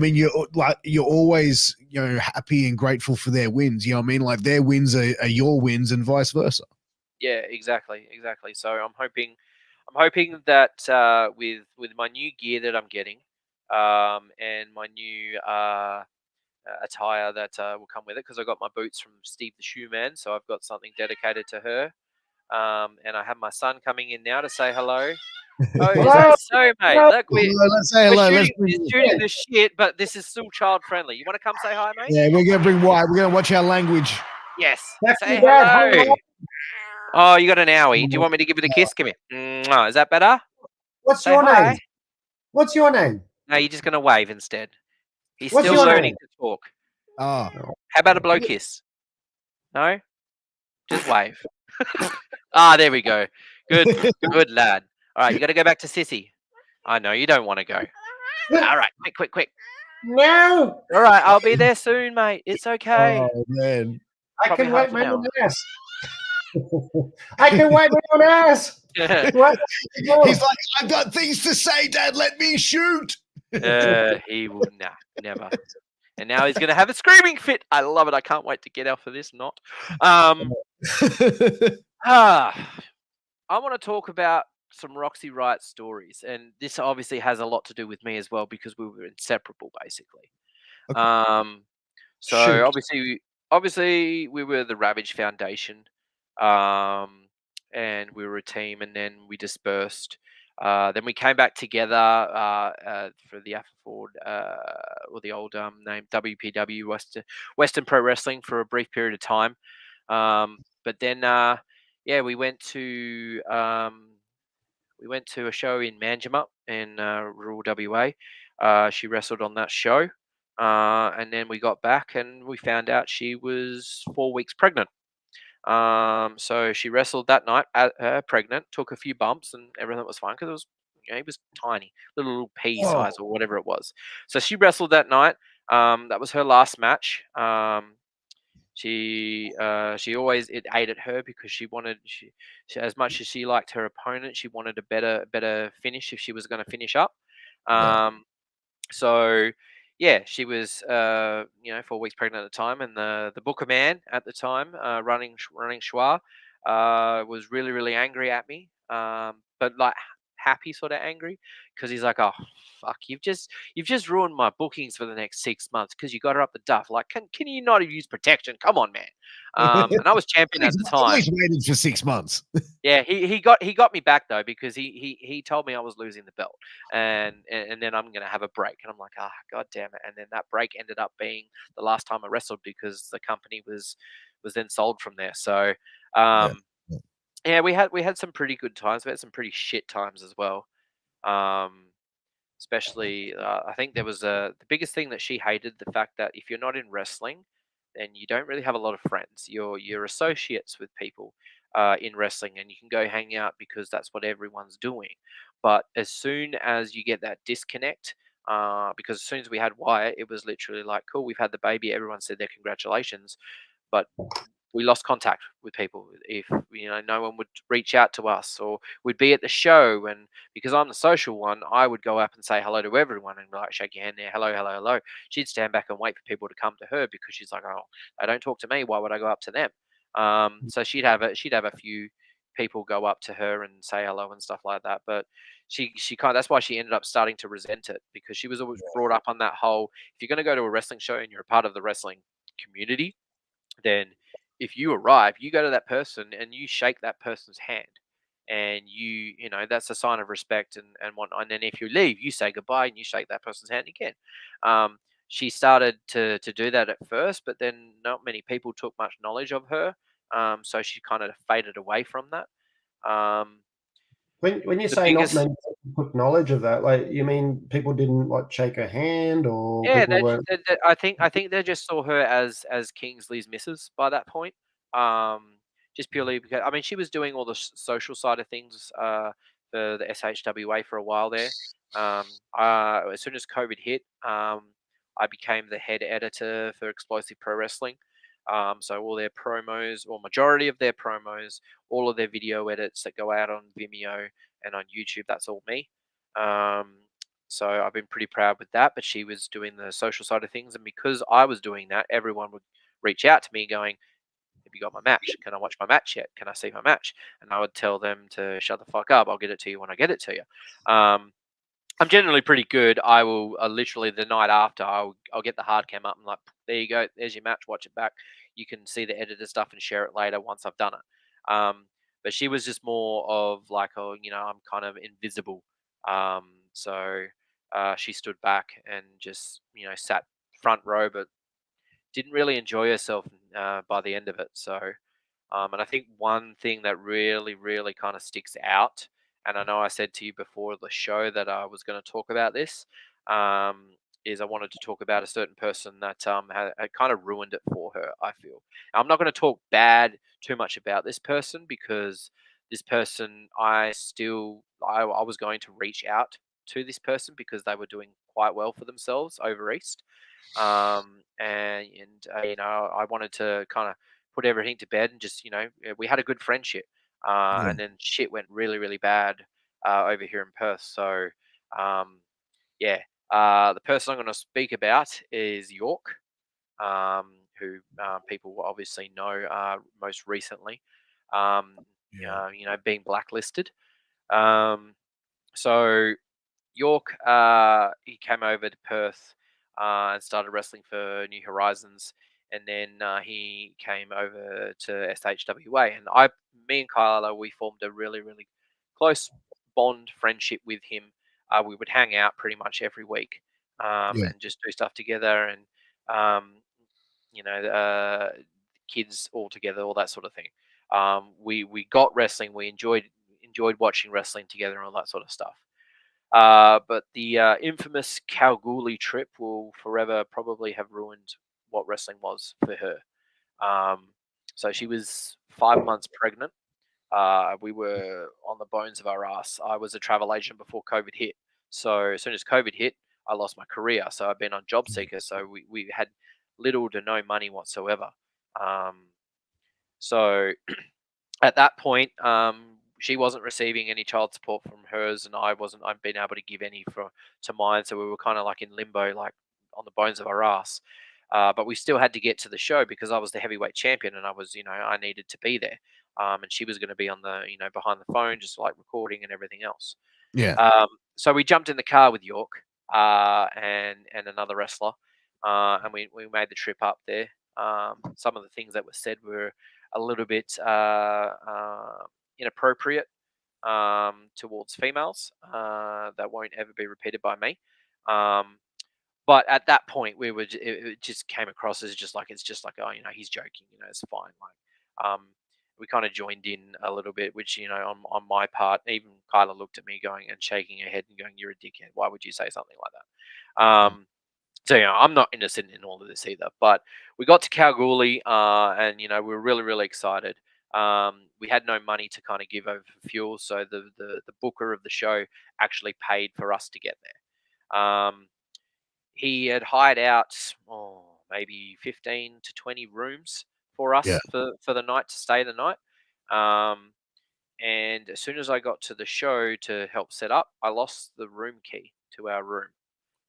always, happy and grateful for their wins. You know what I mean? Like, their wins are your wins and vice versa. Yeah, exactly. So I'm hoping that with my new gear that I'm getting, and my new attire that will come with it, because I got my boots from Steve the Shoe Man, so I've got something dedicated to her. And I have my son coming in now to say hello. Oh, is that so, mate? Look, let's say hello. We're shooting the shit, but this is still child friendly. You want to come say hi, mate? Yeah, we're gonna bring White. We're gonna watch our language. Yes. Say hello. Oh, you got an owie. Do you want me to give it a kiss? Come here. Is that better? What's your name? What's your name? No, you're just gonna wave instead. He's still learning to talk. Oh. How about a blow kiss? No? Just wave. There we go. Good lad. All right, you got to go back to Sissy. I know you don't want to go. All right, quick. No. All right, I'll be there soon, mate. It's okay. Oh, man. I can wipe my own ass. I can wipe my own ass. He's like, I've got things to say, Dad. Let me shoot. He will never. And now he's gonna have a screaming fit. I love it. I can't wait to get out for this knot. I want to talk about some Roxy Ryot stories, and this obviously has a lot to do with me as well because we were inseparable, basically. Okay. So Shoot. obviously we were the Ravage Foundation, and we were a team, and then we dispersed. Then we came back together for the Ford, or the old name WPW, Western Pro Wrestling, for a brief period of time. But then, yeah, we went to a show in Manjimup in rural WA. She wrestled on that show, and then we got back and we found out she was 4 weeks pregnant. So she wrestled that night pregnant, took a few bumps, and everything was fine because it was, he was tiny, little pea size or whatever it was. So she wrestled that night. That was her last match. She always, it ate at her because she as much as she liked her opponent, she wanted a better finish if she was going to finish up. So yeah, she was 4 weeks pregnant at the time, and the Booker man at the time, running Schwa, was really angry at me, but like happy sort of angry, because he's like, oh fuck, you've just ruined my bookings for the next 6 months because you got her up the duff. Like, can you not have used protection? Come on, man. And I was champion at the time. At least waited for 6 months. Yeah, he got me back though, because he told me I was losing the belt, and then I'm gonna have a break, and I'm like, god damn it. And then that break ended up being the last time I wrestled, because the company was then sold from there. So yeah, we had some pretty good times. We had some pretty shit times as well. Especially, I think there was the biggest thing that she hated, the fact that if you're not in wrestling, then you don't really have a lot of friends. You're associates with people in wrestling, and you can go hang out because that's what everyone's doing. But as soon as you get that disconnect, because as soon as we had Wyatt, it was literally like, cool, we've had the baby. Everyone said their congratulations, but we lost contact with people. If no one would reach out to us, or we'd be at the show, and because I'm the social one, I would go up and say hello to everyone and like shake your hand there, hello, hello, hello. She'd stand back and wait for people to come to her, because she's like, oh, they don't talk to me. Why would I go up to them? So she'd have a few people go up to her and say hello and stuff like that. But she that's why she ended up starting to resent it, because she was always brought up on that whole, if you're going to go to a wrestling show and you're a part of the wrestling community, then if you arrive, you go to that person and you shake that person's hand, and that's a sign of respect and whatnot. And then if you leave, you say goodbye and you shake that person's hand again. She started to do that at first, but then not many people took much knowledge of her, so she kind of faded away from that. When you The say not biggest many people took knowledge of that, like, you mean people didn't like shake her hand, or Yeah, people weren't? I think they just saw her as Kingsley's missus by that point. Just purely because, I mean, she was doing all the social side of things for the SHWA for a while there. As soon as COVID hit, I became the head editor for Explosive Pro Wrestling. So all their promos, or majority of their promos, all of their video edits that go out on Vimeo and on YouTube, that's all me. So I've been pretty proud with that. But she was doing the social side of things, and because I was doing that, everyone would reach out to me going, "Have you got my match? Can I watch my match yet? Can I see my match?" And I would tell them to shut the fuck up. I'll get it to you when I get it to you. I'm generally pretty good. I will literally the night after, I'll get the hard cam up and like, there you go, there's your match. Watch it back. You can see the edited stuff and share it later once I've done it. But she was just more of like, oh, I'm kind of invisible. So she stood back and just sat front row, but didn't really enjoy herself by the end of it. So, and I think one thing that really kind of sticks out, and I know I said to you before the show that I was going to talk about this, is I wanted to talk about a certain person that had kind of ruined it for her, I feel. I'm not going to talk bad too much about this person, because this person, I was going to reach out to this person because they were doing quite well for themselves over East. I wanted to kind of put everything to bed and just, we had a good friendship. And then shit went really bad over here in Perth. So, yeah, The person I'm going to speak about is York, who people will obviously know most recently, being blacklisted. So York, he came over to Perth and started wrestling for New Horizons, and then he came over to SHWA. And me and Kyla, we formed a really, really close bond friendship with him. We would hang out pretty much every week Yeah. and just do stuff together, and um, kids all together, all that sort of thing. We got wrestling. We enjoyed watching wrestling together and all that sort of stuff. But the infamous Kalgoorlie trip will forever probably have ruined what wrestling was for her. So she was 5 months pregnant. We were on the bones of our ass. I was a travel agent before COVID hit. So as soon as COVID hit, I lost my career. So I've been on job seeker. So we had little to no money whatsoever. So at that point, she wasn't receiving any child support from hers, and I'd been able to give any to mine. So we were kind of like in limbo, like on the bones of our ass. But we still had to get to the show because I was the heavyweight champion, and I needed to be there. And she was going to be on the, behind the phone, just like recording and everything else. Yeah. So we jumped in the car with York and another wrestler, and we made the trip up there. Some of the things that were said were a little bit inappropriate towards females that won't ever be repeated by me. But at that point, it just came across as it's just like, oh, he's joking, it's fine. We kind of joined in a little bit, which, on my part, even Kyla looked at me going and shaking her head and going, "You're a dickhead. Why would you say something like that?" So, I'm not innocent in all of this either. But we got to Kalgoorlie, and, we were really, really excited. We had no money to kind of give over for fuel, so the booker of the show actually paid for us to get there. He had hired out maybe 15 to 20 rooms for Yeah. us for the night, to stay the night. And as soon as I got to the show to help set up, I lost the room key to our room.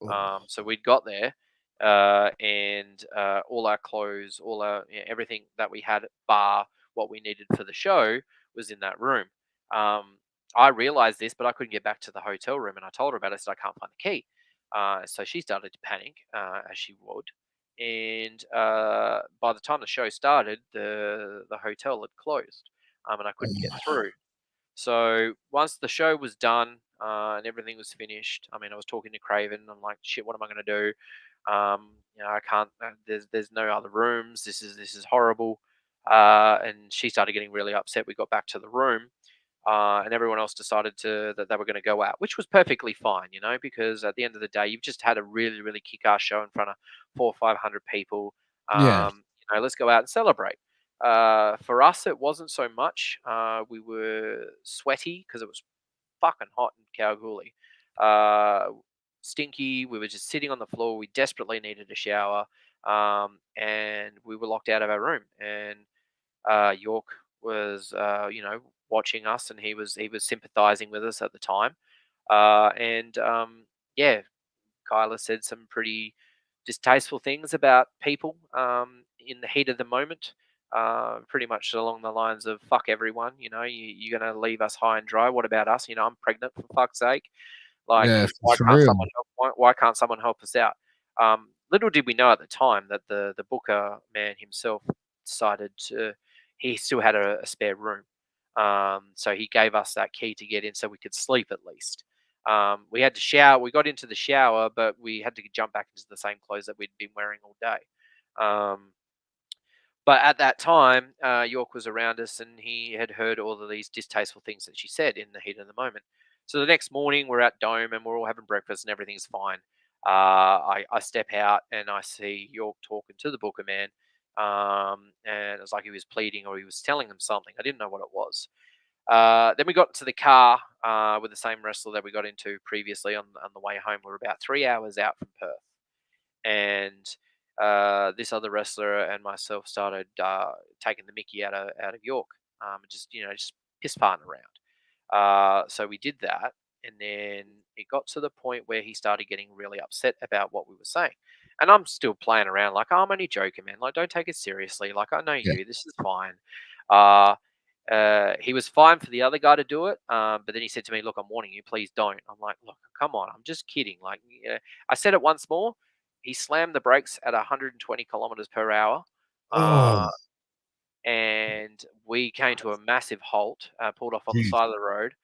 Oh. So we'd got there, and all our clothes, everything that we had, bar what we needed for the show, was in that room. I realized this, but I couldn't get back to the hotel room, and I told her about it. I said, "I can't find the key." So she started to panic, as she would. And by the time the show started, the hotel had closed, and I couldn't get through. So once the show was done and everything was finished, I was talking to Craven. I'm like, "Shit, what am I going to do? I can't. There's no other rooms. This is horrible." And she started getting really upset. We got back to the room, and everyone else decided that they were going to go out, which was perfectly fine, because at the end of the day, you've just had a really, really kick-ass show in front of 400 or 500 people. Yeah. Let's go out and celebrate. For us, it wasn't so much. We were sweaty because it was fucking hot in Kalgoorlie. Stinky. We were just sitting on the floor. We desperately needed a shower, and we were locked out of our room. And York was, watching us, and he was sympathizing with us at the time. Yeah, Kyla said some pretty distasteful things about people in the heat of the moment. Pretty much along the lines of "fuck everyone." You're gonna leave us high and dry. What about us? I'm pregnant, for fuck's sake. Like, Yeah. why For can't real. someone help? Why can't someone help us out? Little did we know at the time that the booker man himself decided he still had a spare room. So he gave us that key to get in so we could sleep at least. We had to shower. We got into the shower, but we had to jump back into the same clothes that we'd been wearing all day. But at that time, York was around us, and he had heard all of these distasteful things that she said in the heat of the moment. So the next morning, we're at Dome, and we're all having breakfast, and everything's fine. I step out, and I see York talking to the Booker man, and it was like he was pleading or he was telling him something. I didn't know what it was. Then we got to the car with the same wrestler that we got into previously on the way home. We're about 3 hours out from Perth, and this other wrestler and myself started taking the mickey out of York, just piss farting around. So we did that, And then it got to the point where he started getting really upset about what we were saying. And I'm still playing around like, oh, I'm only joking, man. Like, don't take it seriously. Like, I know Yeah. you. This is fine. He was fine for the other guy to do it, but then he said to me, "Look, I'm warning you. Please don't." I'm like, "Look, come on. I'm just kidding." Like, I said it once more. He slammed the brakes at 120 kilometers per hour, Oh, and we came to a massive halt. Pulled off on the geez. side of the road.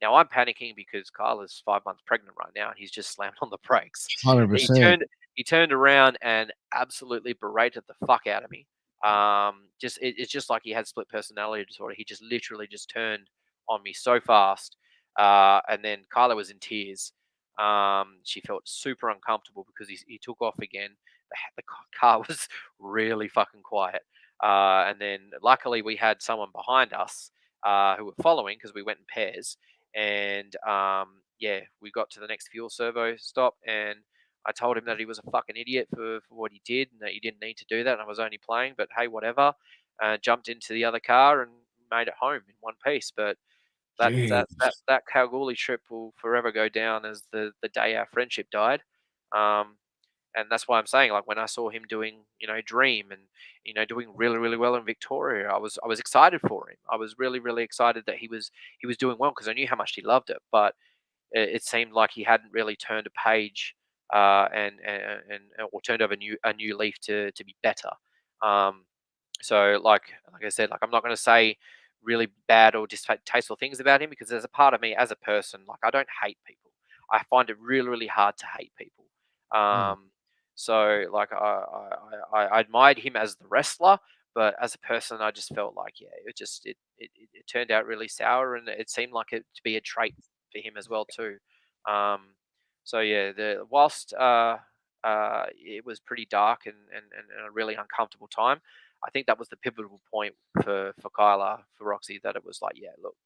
Now I'm panicking because Kyla's 5 months pregnant right now, and he's just slammed on the brakes. He 100%. turned around and absolutely berated the fuck out of me. It's just like he had split personality disorder. He just literally just turned on me so fast, and then Kyla was in tears. She felt super uncomfortable because he took off again. The car was really fucking quiet, and then luckily we had someone behind us who were following because we went in pairs. And yeah, we got to the next fuel servo stop, and I told him that he was a fucking idiot for what he did, and that he didn't need to do that. And I was only playing, but hey, whatever. Jumped into the other car and made it home in one piece. But Jeez. that Kalgoorlie trip will forever go down as the day our friendship died. Um, and that's why I'm saying, like, when I saw him doing, Dream, and doing really really well in Victoria, I was excited for him. I was really really excited that he was doing well because I knew how much he loved it. But it seemed like he hadn't really turned a page, and or turned over a new leaf to be better. Um, so like I said, like, I'm not going to say really bad or distasteful things about him, because there's a part of me as a person, like, I don't hate people. I find it really really hard to hate people. Mm. So like I admired him as the wrestler, but as a person, I just felt like, yeah, it turned out really sour, and it seemed like it to be a trait for him as well too. Um, so yeah, the whilst it was pretty dark and a really uncomfortable time, I think that was the pivotal point for Kyla, for Roxy, that it was like, yeah, look,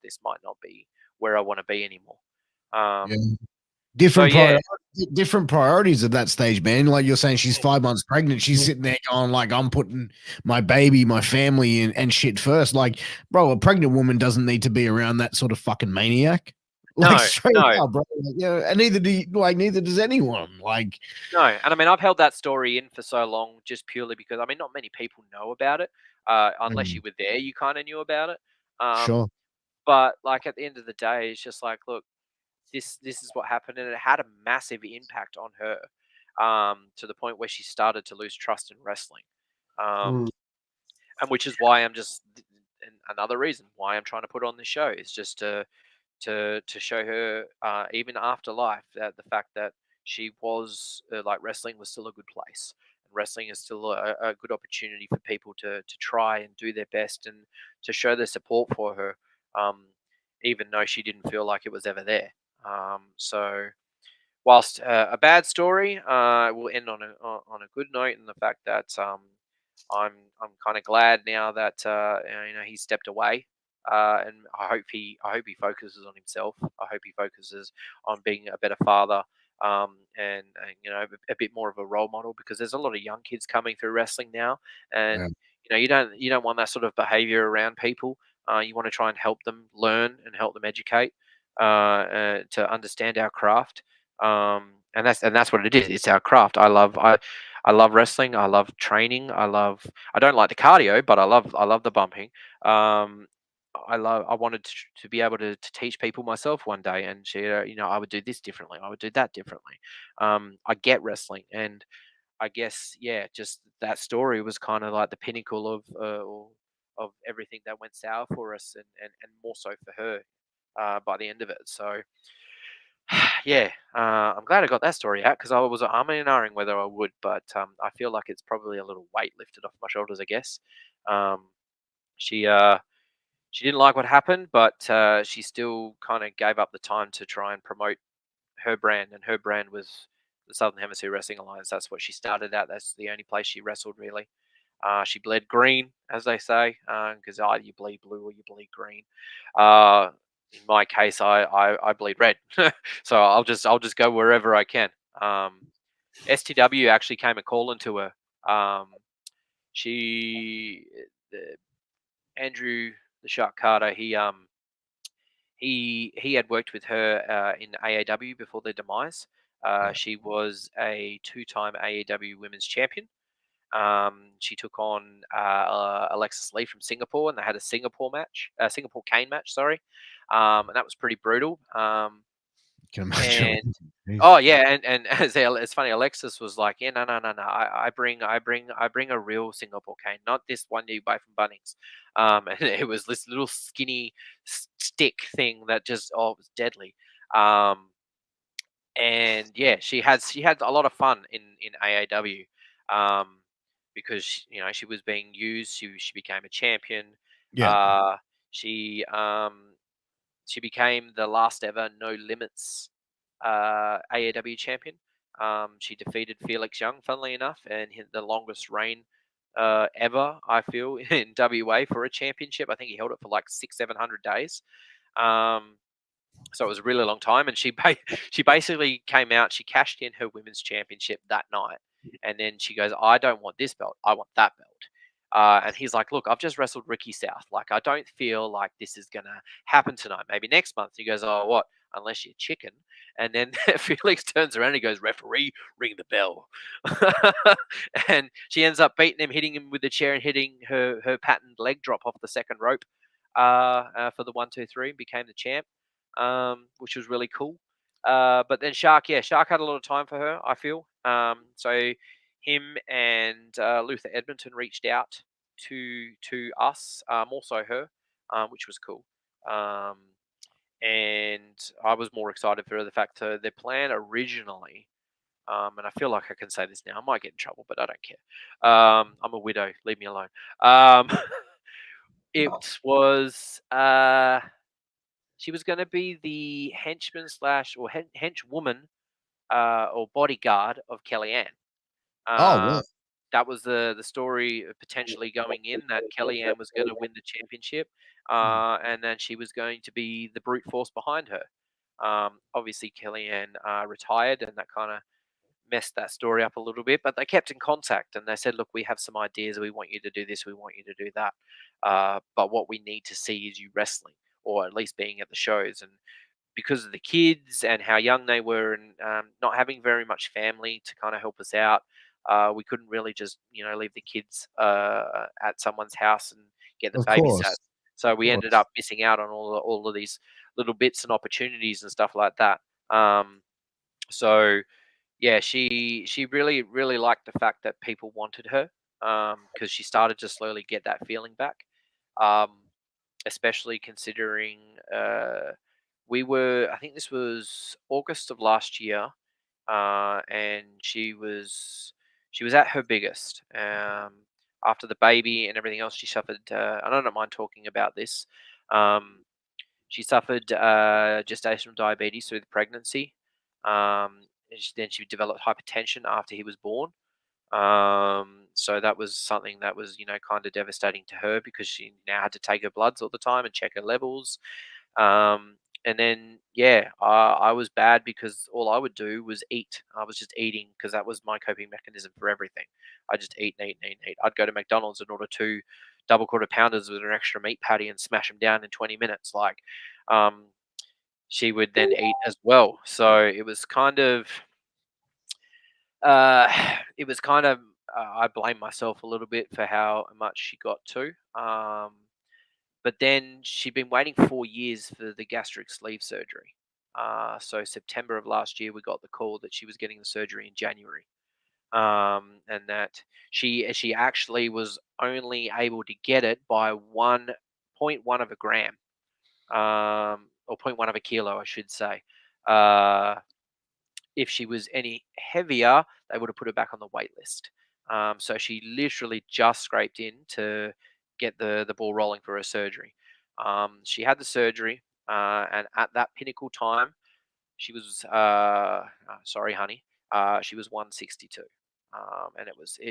this might not be where I want to be anymore. Yeah. So yeah, Different priorities at that stage, man. Like you're saying, she's 5 months pregnant. She's sitting there going, like, I'm putting my baby, my family, and shit first. Like, bro, a pregnant woman doesn't need to be around that sort of fucking maniac. Like, no, straight no, up, bro. Like, yeah, and neither does anyone. Like, no. And I mean, I've held that story in for so long, just purely because, I mean, not many people know about it. Unless you were there, you kind of knew about it. sure. But like, at the end of the day, it's just like, look, this is what happened, and it had a massive impact on her, to the point where she started to lose trust in wrestling. Um, Mm. and which is why and another reason why I'm trying to put on this show is just to show her, even after life, that the fact that she was, like, wrestling was still a good place, and wrestling is still a good opportunity for people to try and do their best, and to show their support for her, um, even though she didn't feel like it was ever there. So whilst a bad story, will end on a good note, in the fact that, I'm kind of glad now that, he stepped away, and I hope he focuses on himself. I hope he focuses on being a better father, and a bit more of a role model, because there's a lot of young kids coming through wrestling now, and Yeah. you don't want that sort of behavior around people. You want to try and help them learn and help them educate, to understand our craft. And that's what it is. It's our craft. I love wrestling. I love training. I don't like the cardio, but I love the bumping. Um, I wanted to be able to teach people myself one day, and share, I would do this differently. I would do that differently. I get wrestling, and I guess, yeah, just that story was kind of like the pinnacle of everything that went sour for us, and more so for her, by the end of it. So yeah, I'm glad I got that story out, because I'm and whether I would, but I feel like it's probably a little weight lifted off my shoulders, I guess. Um, she she didn't like what happened, but she still kind of gave up the time to try and promote her brand, and her brand was the Southern Hemisphere Wrestling Alliance. That's what she started at. That's the only place she wrestled, really. She bled green, as they say, because either you bleed blue or you bleed green. In my case, I bleed red, so I'll just go wherever I can. STW actually came a calling to her. She the, Andrew the Shark Carter, he had worked with her in AAW before their demise. She was a 2-time AAW Women's Champion. She took on Alexis Lee from Singapore, and they had a Singapore cane match, sorry. And that was pretty brutal. Can imagine. And oh yeah, and it's funny. Alexis was like, yeah, no. I bring a real Singapore cane, not this one you buy from Bunnings. And it was this little skinny stick thing that just it was deadly. And yeah, she had a lot of fun in AAW, because she was being used. She became a champion. Yeah. She became the last ever No Limits AAW champion. She defeated Felix Young, funnily enough, and hit the longest reign ever, I feel, in WA for a championship. I think he held it for like 600-700 days. So it was a really long time, and she basically came out. She cashed in her women's championship that night, and then she goes, "I don't want this belt. I want that belt." And he's like, "Look, I've just wrestled Ricky South. Like, I don't feel like this is gonna happen tonight. Maybe next month." He goes, "Oh, what? Unless you're chicken." And then Felix turns around and he goes, "Referee, ring the bell." And she ends up beating him, hitting him with the chair, and hitting her patented leg drop off the second rope for the 1-2-3, and became the champ. Which was really cool. But then Shark had a lot of time for her, I feel. So him and Luther Edmonton reached out to us, also her, which was cool. And I was more excited for the fact that their plan originally, and I feel like I can say this now, I might get in trouble, but I don't care. I'm a widow, leave me alone. It was she was going to be the henchman or henchwoman or bodyguard of Kellyanne. Oh, That was the story potentially going in, that Kellyanne was going to win the championship, and then she was going to be the brute force behind her. Obviously, Kellyanne retired, and that kind of messed that story up a little bit, but they kept in contact and they said, "Look, we have some ideas. We want you to do this. We want you to do that. But what we need to see is you wrestling, or at least being at the shows." And because of the kids and how young they were, and not having very much family to kind of help us out, we couldn't really just leave the kids at someone's house and get them of babysat. course. So we ended up missing out on all of these little bits and opportunities and stuff like that. So yeah, she really liked the fact that people wanted her, because she started to slowly get that feeling back, um, especially considering I think this was August of last year, and she was at her biggest. After the baby and everything else, she suffered. And I don't mind talking about this. Um, she suffered gestational diabetes through the pregnancy. Then she developed hypertension after he was born. So that was something that was, kind of devastating to her, because she now had to take her bloods all the time and check her levels. And then, yeah, I was bad because all I would do was eat. I was just eating because that was my coping mechanism for everything. I just eat and eat and eat and eat. I'd go to McDonald's and order 2 double quarter pounders with an extra meat patty and smash them down in 20 minutes. Like, she would then eat as well. So it was kind of, uh, I blame myself a little bit for how much she got to. But then she'd been waiting 4 years for the gastric sleeve surgery. So September of last year, we got the call that she was getting the surgery in January, and that she actually was only able to get it by 1.1 of a gram, or 0.1 of a kilo, I should say. If she was any heavier, they would have put her back on the wait list. So she literally just scraped in to get the ball rolling for her surgery. She had the surgery, and at that pinnacle time, she was sorry, honey, she was 162. And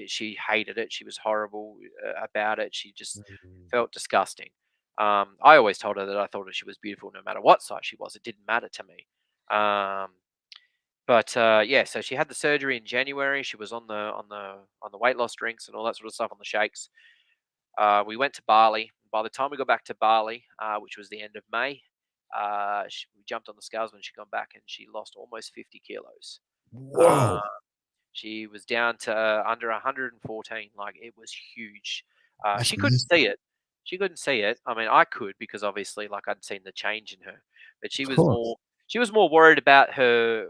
she hated it. She was horrible about it. She just felt disgusting. I always told her that I thought she was beautiful no matter what size she was. It didn't matter to me. But yeah, so she had the surgery in January. She was on the weight loss drinks and all that sort of stuff, on the shakes. We went to Bali. By the time we got back to Bali, which was the end of May, we jumped on the scales when she got back, and she lost almost 50 kilos. Whoa. She was down to under 114. Like, it was huge. That's She couldn't massive. see it. She couldn't see it. I mean, I could, because obviously, like, I'd seen the change in her. But she Of was course. more worried about her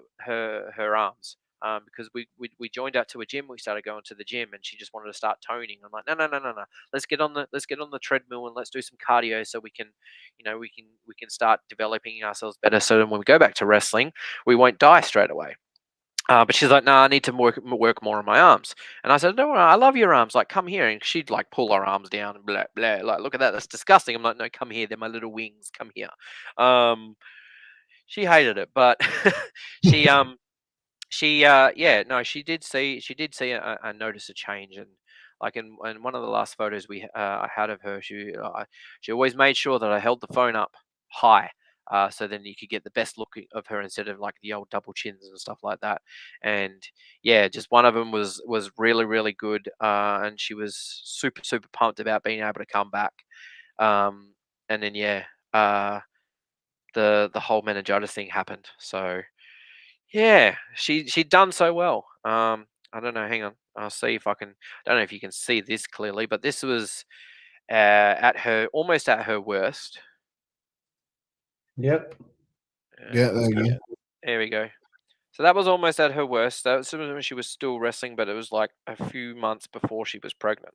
arms. Because we joined out to a gym. We started going to the gym, and she just wanted to start toning. I'm like, no. Let's get on the treadmill, and let's do some cardio, so we can, we can start developing ourselves better. So then when we go back to wrestling, we won't die straight away. But she's like, no, I need to work more on my arms. And I said, no, I love your arms. Like, come here. And she'd like pull her arms down and blah, blah. Like, look at that. That's disgusting. I'm like, no, come here. They're my little wings. Come here. She hated it, but she, she did see I noticed a change. And like in one of the last photos I had of her, she always made sure that I held the phone up high, so then you could get the best look of her, instead of like the old double chins and stuff like that. And yeah, just one of them was really, really good, and she was super, super pumped about being able to come back. And then the whole meningitis thing happened. So yeah, she'd done so well. I don't know. Hang on, I'll see if I can. I don't know if you can see this clearly, but this was almost at her worst. Yep. Yeah, there you go. There we go. So that was almost at her worst. That was when she was still wrestling, but it was like a few months before she was pregnant.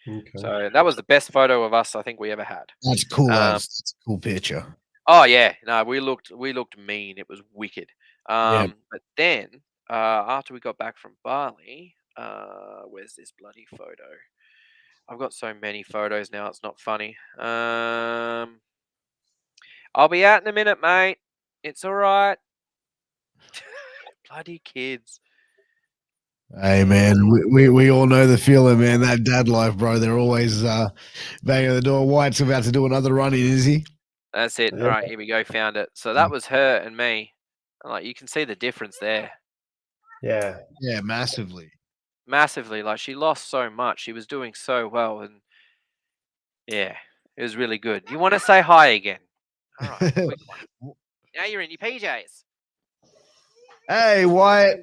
Okay. So that was the best photo of us I think we ever had. That's cool. That's a cool picture. Oh yeah, no, we looked mean. It was wicked. Yeah. But then after we got back from Bali, where's this bloody photo? I've got so many photos now, it's not funny. I'll be out in a minute, mate. It's all right. Bloody kids. Hey man, we all know the feeling, man. That dad life, bro. They're always banging the door. White's about to do another run in, is he? That's it. Yeah. All right, here we go. Found it. So that was her and me. And like, you can see the difference there. Yeah. Yeah, massively. Massively. Like, she lost so much. She was doing so well, and yeah, it was really good. You want to say hi again? All right, quick one. Now you're in your PJs. Hey, Wyatt.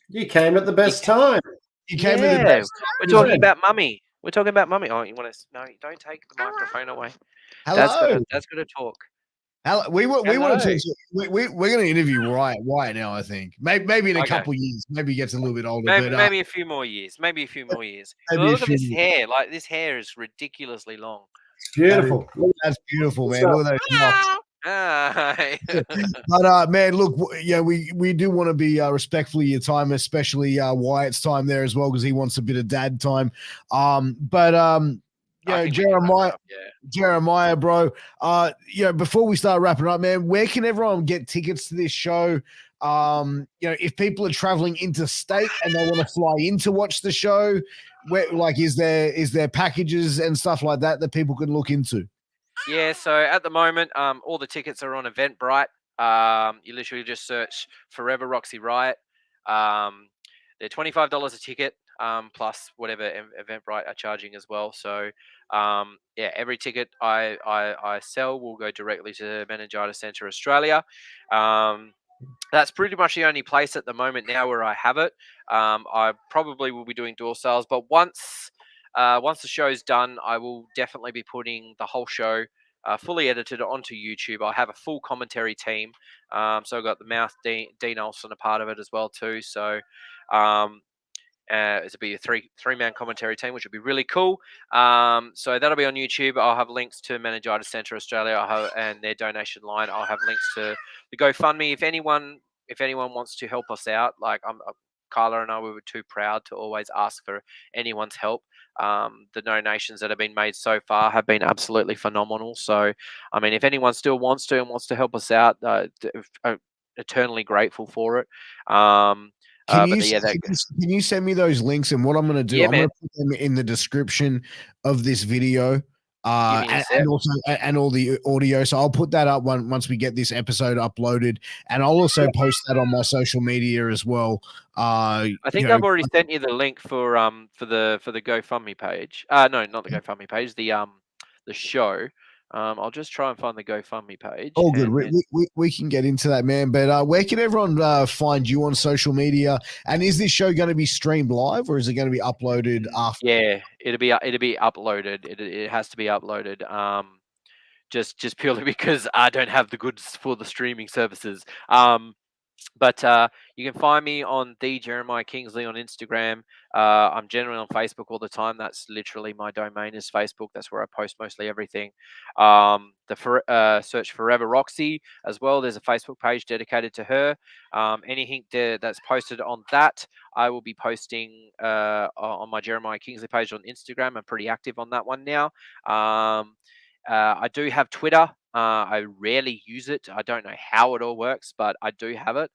You came at the best time. You came at the best. We're talking about mummy. We're talking about mummy. Oh, you want to? No, don't take the microphone away. Hello. That's gonna talk. Hello. We want to talk. We're going to interview Wyatt now. I think maybe in a couple years. Maybe he gets a little bit older. Maybe a few more years. Maybe a few more years. Look at this hair. Like, this hair is ridiculously long. It's beautiful. That's beautiful, man. Look at those locks. But man, look, yeah, we do want to be respectful of your time, especially Wyatt's time there as well, because he wants a bit of dad time. Jeremiah, bro. Before we start wrapping up, man, where can everyone get tickets to this show? If people are traveling interstate and they want to fly in to watch the show, is there packages and stuff like that people can look into? Yeah, so at the moment, all the tickets are on Eventbrite. You literally just search Forever Roxy Ryot. They're $25 a ticket, plus whatever Eventbrite are charging as well. So every ticket I sell will go directly to Meningitis Centre Australia. That's pretty much the only place at the moment now where I have it. I probably will be doing door sales, but once the show's done, I will definitely be putting the whole show fully edited onto YouTube. I have a full commentary team. So I've got the mouth, Dean Olsen, a part of it as well too. So it'll be a three-man commentary team, which would be really cool. So that'll be on YouTube. I'll have links to Meningitis Centre Australia and their donation line. I'll have links to the GoFundMe. If anyone wants to help us out, like Kyla and I, we were too proud to always ask for anyone's help. The donations that have been made so far have been absolutely phenomenal. So, I mean, if anyone still wants to help us out, eternally grateful for it. Can you send me those links? And what I'm going to do, I'm going to put them in the description of this video, and also and all the audio. So I'll put that up once we get this episode uploaded, and I'll also post that on my social media as well. I think I've already sent you the link for the GoFundMe page. No, not the GoFundMe page. The show. I'll just try and find the GoFundMe page. Oh, good. and- We can get into that, man. But where can everyone find you on social media? And is this show going to be streamed live, or is it going to be uploaded after? Yeah, it'll be uploaded. It has to be uploaded. Just purely because I don't have the goods for the streaming services. But you can find me on the Jeremiah Kingsley on Instagram. I'm generally on Facebook all the time. That's literally my domain is Facebook. That's where I post mostly everything. Search Forever Roxy as well. There's a Facebook page dedicated to her. Anything that's posted on that, I will be posting on my Jeremiah Kingsley page on Instagram. I'm pretty active on that one now. I do have Twitter. I rarely use it. I don't know how it all works, but I do have it.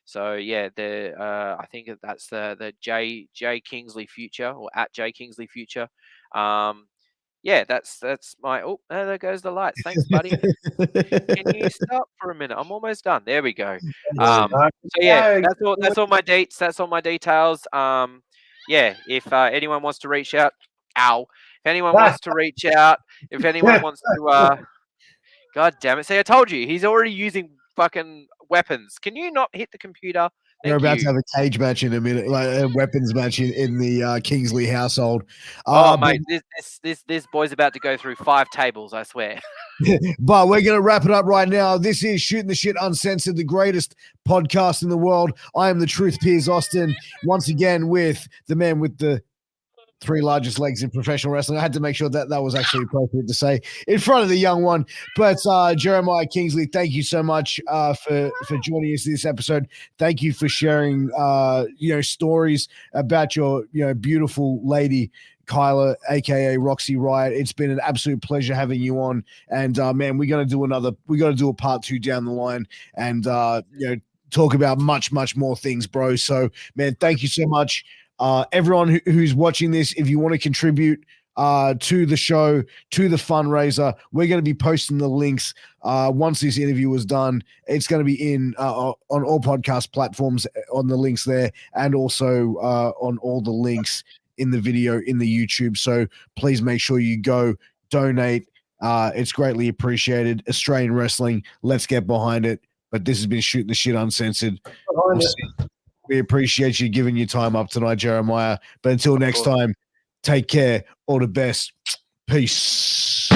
So yeah, I think that's the J Kingsley Future, or at J Kingsley Future. Yeah, that's my. Oh, there goes the lights. Thanks, buddy. Can you stop for a minute? I'm almost done. There we go. So yeah, that's all my dates. That's all my details. Yeah, if anyone wants to reach out, if anyone wants to reach out, if anyone wants to, God damn it! See, I told you, he's already using fucking weapons. Can you not hit the computer? We're about to have a cage match in a minute, like a weapons match in the Kingsley household. Mate, this boy's about to go through 5 tables, I swear. But we're going to wrap it up right now. This is Shooting the Shit Uncensored, the greatest podcast in the world. I am the Truth, Piers Austin, once again with the man with the 3 largest legs in professional wrestling. I had to make sure that was actually appropriate to say in front of the young one. But Jeremiah Kingsley, thank you so much for joining us this episode. Thank you for sharing stories about your beautiful lady Kyla, aka Roxy Ryot. It's been an absolute pleasure having you on. And man, we're gonna do a part 2 down the line, and talk about much more things, bro. So man, thank you so much. Everyone who's watching this, if you want to contribute to the show, to the fundraiser, we're going to be posting the links once this interview is done. It's going to be on all podcast platforms on the links there, and also on all the links in the video in the YouTube. So please make sure you go donate. It's greatly appreciated. Australian wrestling, let's get behind it. But this has been Shooting the Shit Uncensored. We appreciate you giving your time up tonight, Jeremiah. But until next time, take care. All the best. Peace.